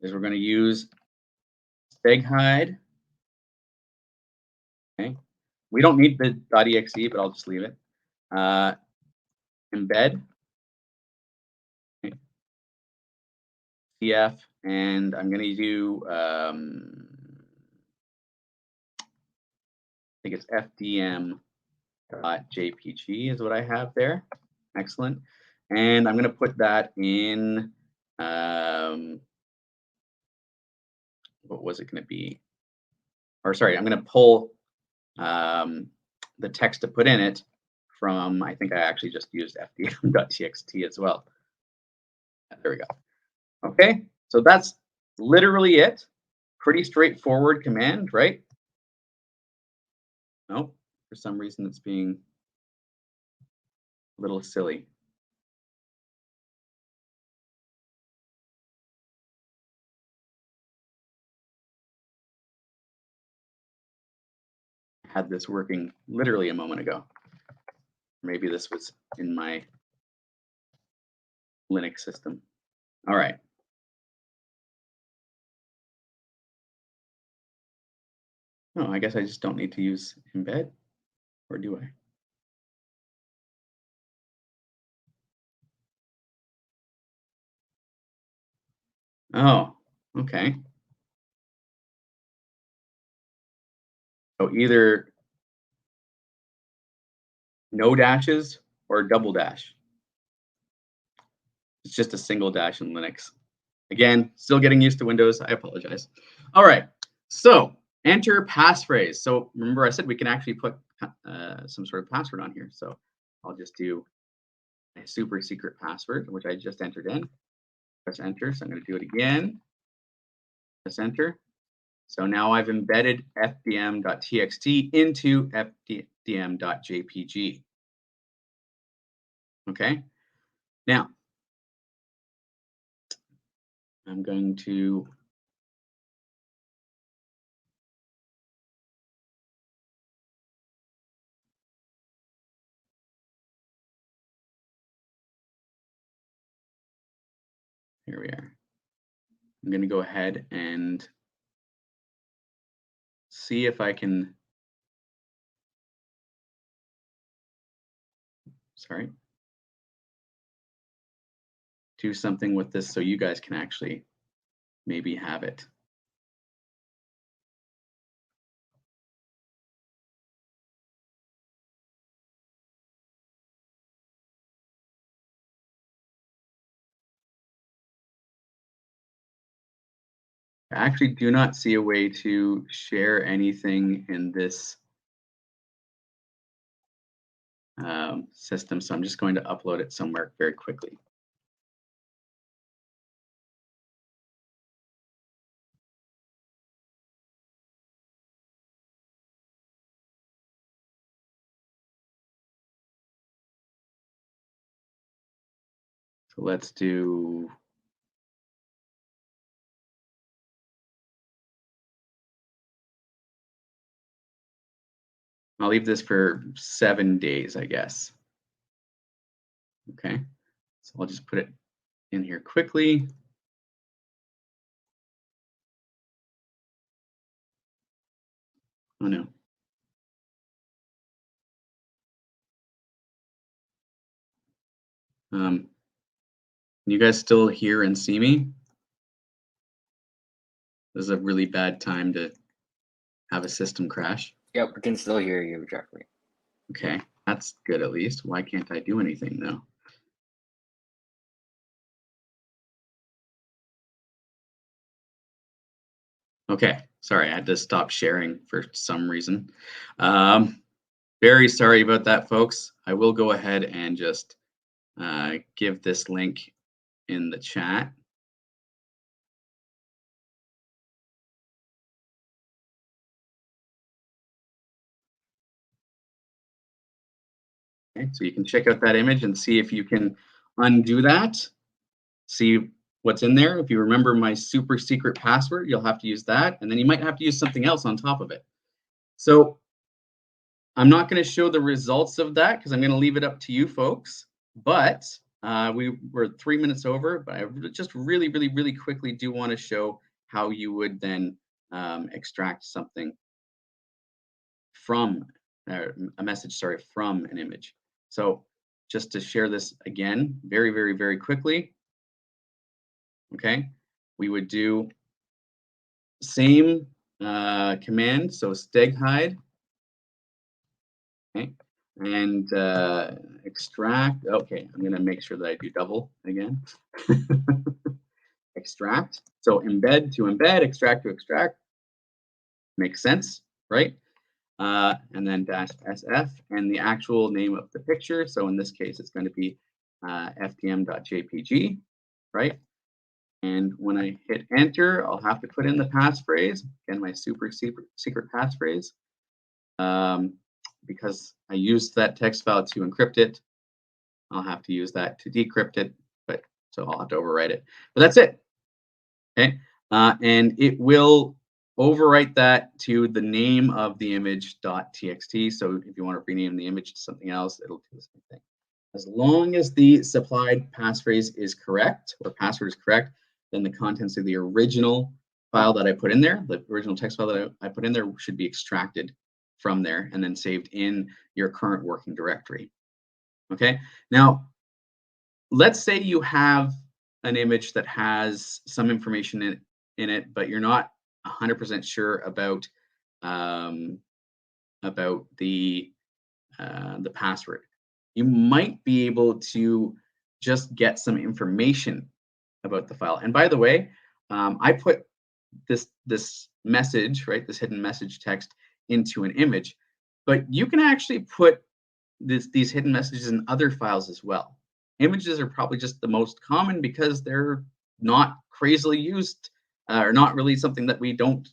is we're going to use StegHide. Okay. We don't need the .exe, but I'll just leave it. Embed. Okay. CF, and I'm going to do, I think it's FDM.jpg is what I have there. Excellent. And I'm going to put that in, what was it going to be? Or sorry, I'm going to pull the text to put in it from, I think I actually just used fdm.txt as well. There we go. Okay, so that's literally it. Pretty straightforward command, right? Nope, for some reason it's being a little silly. Had this working literally a moment ago. Maybe this was in my Linux system. All right. Oh, I guess I just don't need to use embed, or do I? Oh, okay. So either no dashes or double dash. It's just a single dash in Linux. Again, still getting used to Windows. I apologize. All right. So enter passphrase. So remember I said we can actually put some sort of password on here. So I'll just do a super secret password, which I just entered in. Press enter. So I'm going to do it again. Press enter. So now I've embedded fdm.txt into fdm.jpg. Okay. Now I'm going to here we are. I'm going to go ahead and see if I can, sorry, do something with this so you guys can actually maybe have it. I actually do not see a way to share anything in this system, so I'm just going to upload it somewhere very quickly. So let's do, I'll leave this for 7 days, I guess. Okay, so I'll just put it in here quickly. Oh no. Can you guys still hear and see me? This is a really bad time to have a system crash. Yep, we can still hear you, Jeffrey. Okay, that's good at least. Why can't I do anything though? Okay, sorry, I had to stop sharing for some reason. Very sorry about that, folks. I will go ahead and just give this link in the chat. Okay, so you can check out that image and see if you can undo that. See what's in there. If you remember my super secret password, you'll have to use that, and then you might have to use something else on top of it. So I'm not going to show the results of that because I'm going to leave it up to you folks. But we were 3 minutes over, but I just really, really, really quickly do want to show how you would then extract something from a message, sorry, from an image. So just to share this again, very, very, very quickly. Okay, we would do same command, so steg hide. Okay, and extract. Okay, I'm gonna make sure that I do double again. Extract. So embed to embed, extract to extract. Makes sense, right? And then dash SF and the actual name of the picture. So in this case, it's going to be fdm.jpg. right? And when I hit enter, I'll have to put in the passphrase, again, my super secret passphrase, because I used that text file to encrypt it. I'll have to use that to decrypt it, but so I'll have to overwrite it. But that's it, okay? And it will overwrite that to the name of the image.txt. So if you want to rename the image to something else, it'll do the same thing. As long as the supplied passphrase is correct, or password is correct, then the contents of the original file that I put in there, the original text file that I put in there, should be extracted from there and then saved in your current working directory. Okay, now let's say you have an image that has some information in it, but you're not 100% sure about the password. You might be able to just get some information about the file. And by the way, I put this message, right, this hidden message text into an image, but you can actually put these hidden messages in other files as well. Images are probably just the most common because they're not crazily used, or not really something that we don't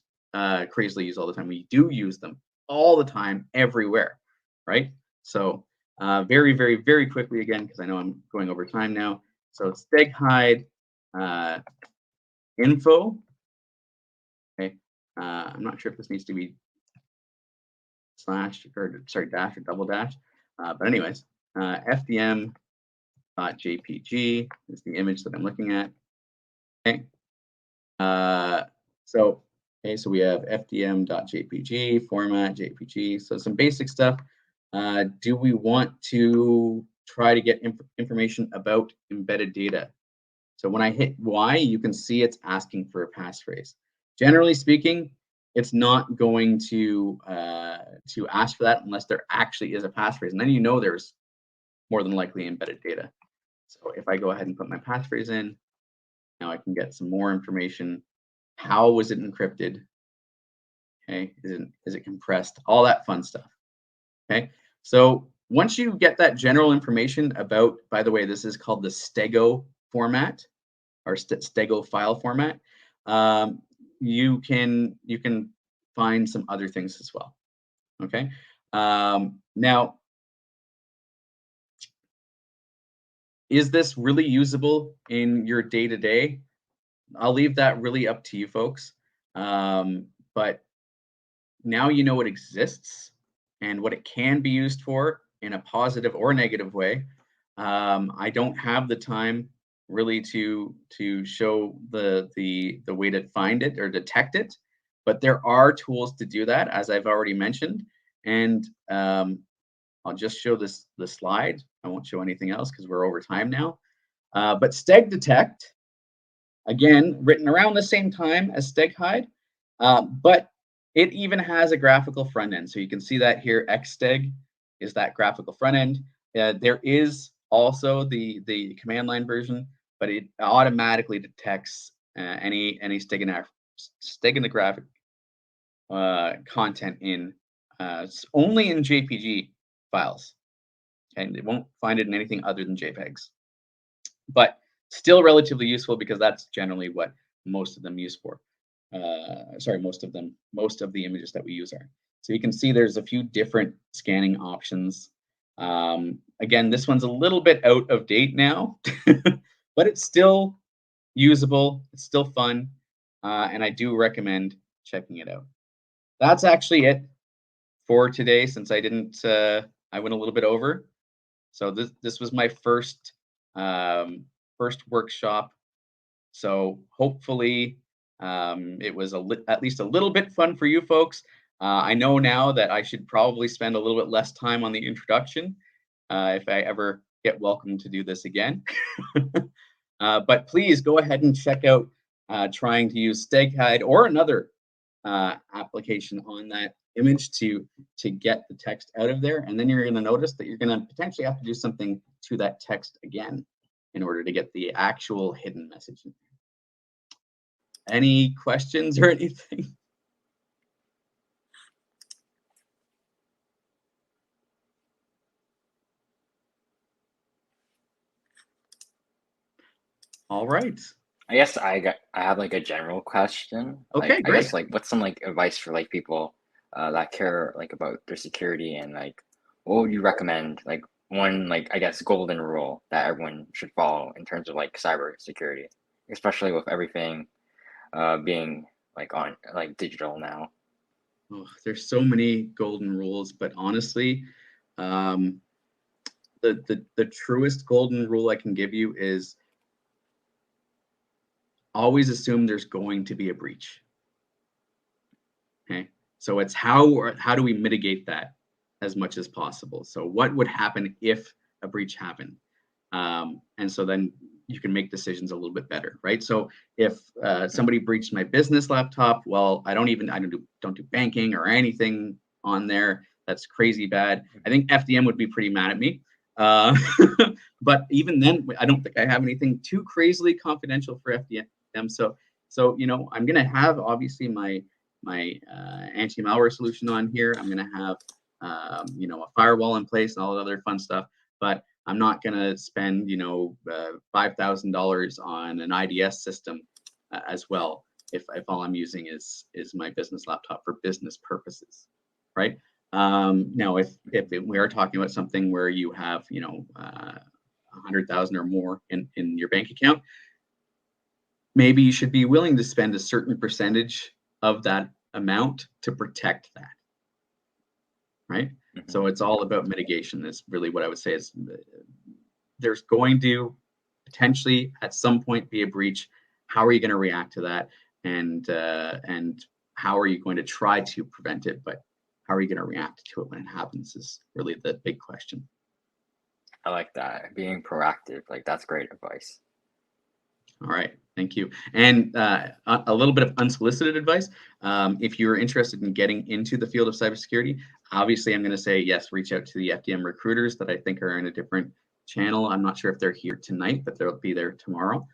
crazily use all the time. We do use them all the time, everywhere, right? So very, very, very quickly again, because I know I'm going over time now. So steg hide info. Okay, I'm not sure if this needs to be slash or sorry dash or double dash, but anyways, FDM.jpg is the image that I'm looking at. Okay, so we have FDM.jpg format JPG. So some basic stuff. Do we want to try to get information about embedded data? So when I hit Y, you can see it's asking for a passphrase. Generally speaking, it's not going to ask for that unless there actually is a passphrase, and then you know there's more than likely embedded data. So if I go ahead and put my passphrase in, now I can get some more information. How was it encrypted? Okay, is it compressed? All that fun stuff. Okay, so once you get that general information about, by the way, this is called the stego format or stego file format. You can find some other things as well. Okay, now is this really usable in your day-to-day? I'll leave that really up to you folks. But now you know it exists and what it can be used for in a positive or negative way. I don't have the time really to show the way to find it or detect it, but there are tools to do that, as I've already mentioned. And I'll just show the slide. I won't show anything else because we're over time now. But steg detect, again, written around the same time as steg hide, but it even has a graphical front end. So you can see that here, xsteg is that graphical front end. There is also the command line version, but it automatically detects any steganographic content in only in JPG files, and it won't find it in anything other than JPEGs. But still relatively useful because that's generally what most of them use for. Most of the images that we use are. So you can see there's a few different scanning options. Again, this one's a little bit out of date now, but it's still usable. It's still fun, and I do recommend checking it out. That's actually it for today. Since I didn't, I went a little bit over. So this was my first workshop. So hopefully it was at least a little bit fun for you folks. I know now that I should probably spend a little bit less time on the introduction if I ever get welcome to do this again. But please go ahead and check out trying to use StegHide or another application on that image to get the text out of there. And then you're going to notice that you're going to potentially have to do something to that text again in order to get the actual hidden message in there. Any questions or anything? All right. I guess I have like a general question. Okay, Like I great. guess like what's some like advice for like people that care like about their security, and like what would you recommend like one like I guess golden rule that everyone should follow in terms of like cyber security, especially with everything being like on like digital now. Oh, there's so many golden rules, but honestly, um, the truest golden rule I can give you is always assume there's going to be a breach. Okay, so it's how do we mitigate that as much as possible? So what would happen if a breach happened? And so then you can make decisions a little bit better, right? So if somebody breached my business laptop, well, I don't do banking or anything on there. That's crazy bad. I think FDM would be pretty mad at me. Uh, but even then, I don't think I have anything too crazily confidential for FDM. So I'm gonna have obviously my anti-malware solution on here. I'm gonna have a firewall in place and all that other fun stuff. But I'm not going to spend, $5,000 on an IDS system as well if all I'm using is my business laptop for business purposes, right? Now, if we are talking about something where you have, 100,000 or more in your bank account, maybe you should be willing to spend a certain percentage of that amount to protect that, right? Mhm. So it's all about mitigation. That's really what I would say is there's going to potentially at some point be a breach. How are you going to react to that? And how are you going to try to prevent it? But how are you going to react to it when it happens is really the big question. I like that. Being proactive, like that's great advice. All right, thank you. And a little bit of unsolicited advice. If you're interested in getting into the field of cybersecurity, obviously I'm going to say yes, reach out to the FDM recruiters that I think are in a different channel. I'm not sure if they're here tonight, but they'll be there tomorrow.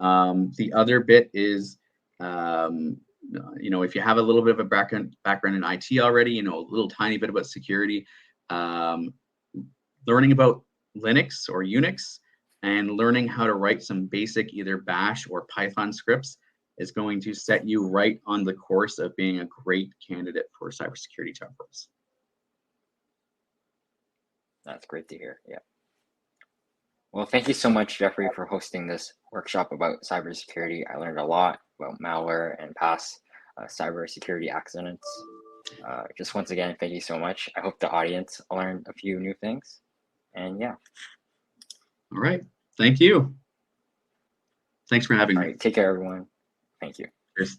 The other bit is, if you have a little bit of a background in IT already, a little tiny bit about security, learning about Linux or Unix, and learning how to write some basic either Bash or Python scripts is going to set you right on the course of being a great candidate for cybersecurity job roles. That's great to hear. Yeah. Well, thank you so much, Jeffrey, for hosting this workshop about cybersecurity. I learned a lot about malware and past cybersecurity accidents. Just once again, thank you so much. I hope the audience learned a few new things. And yeah. All right. Thank you. Thanks for having me. All right. Take care, everyone. Thank you. Cheers.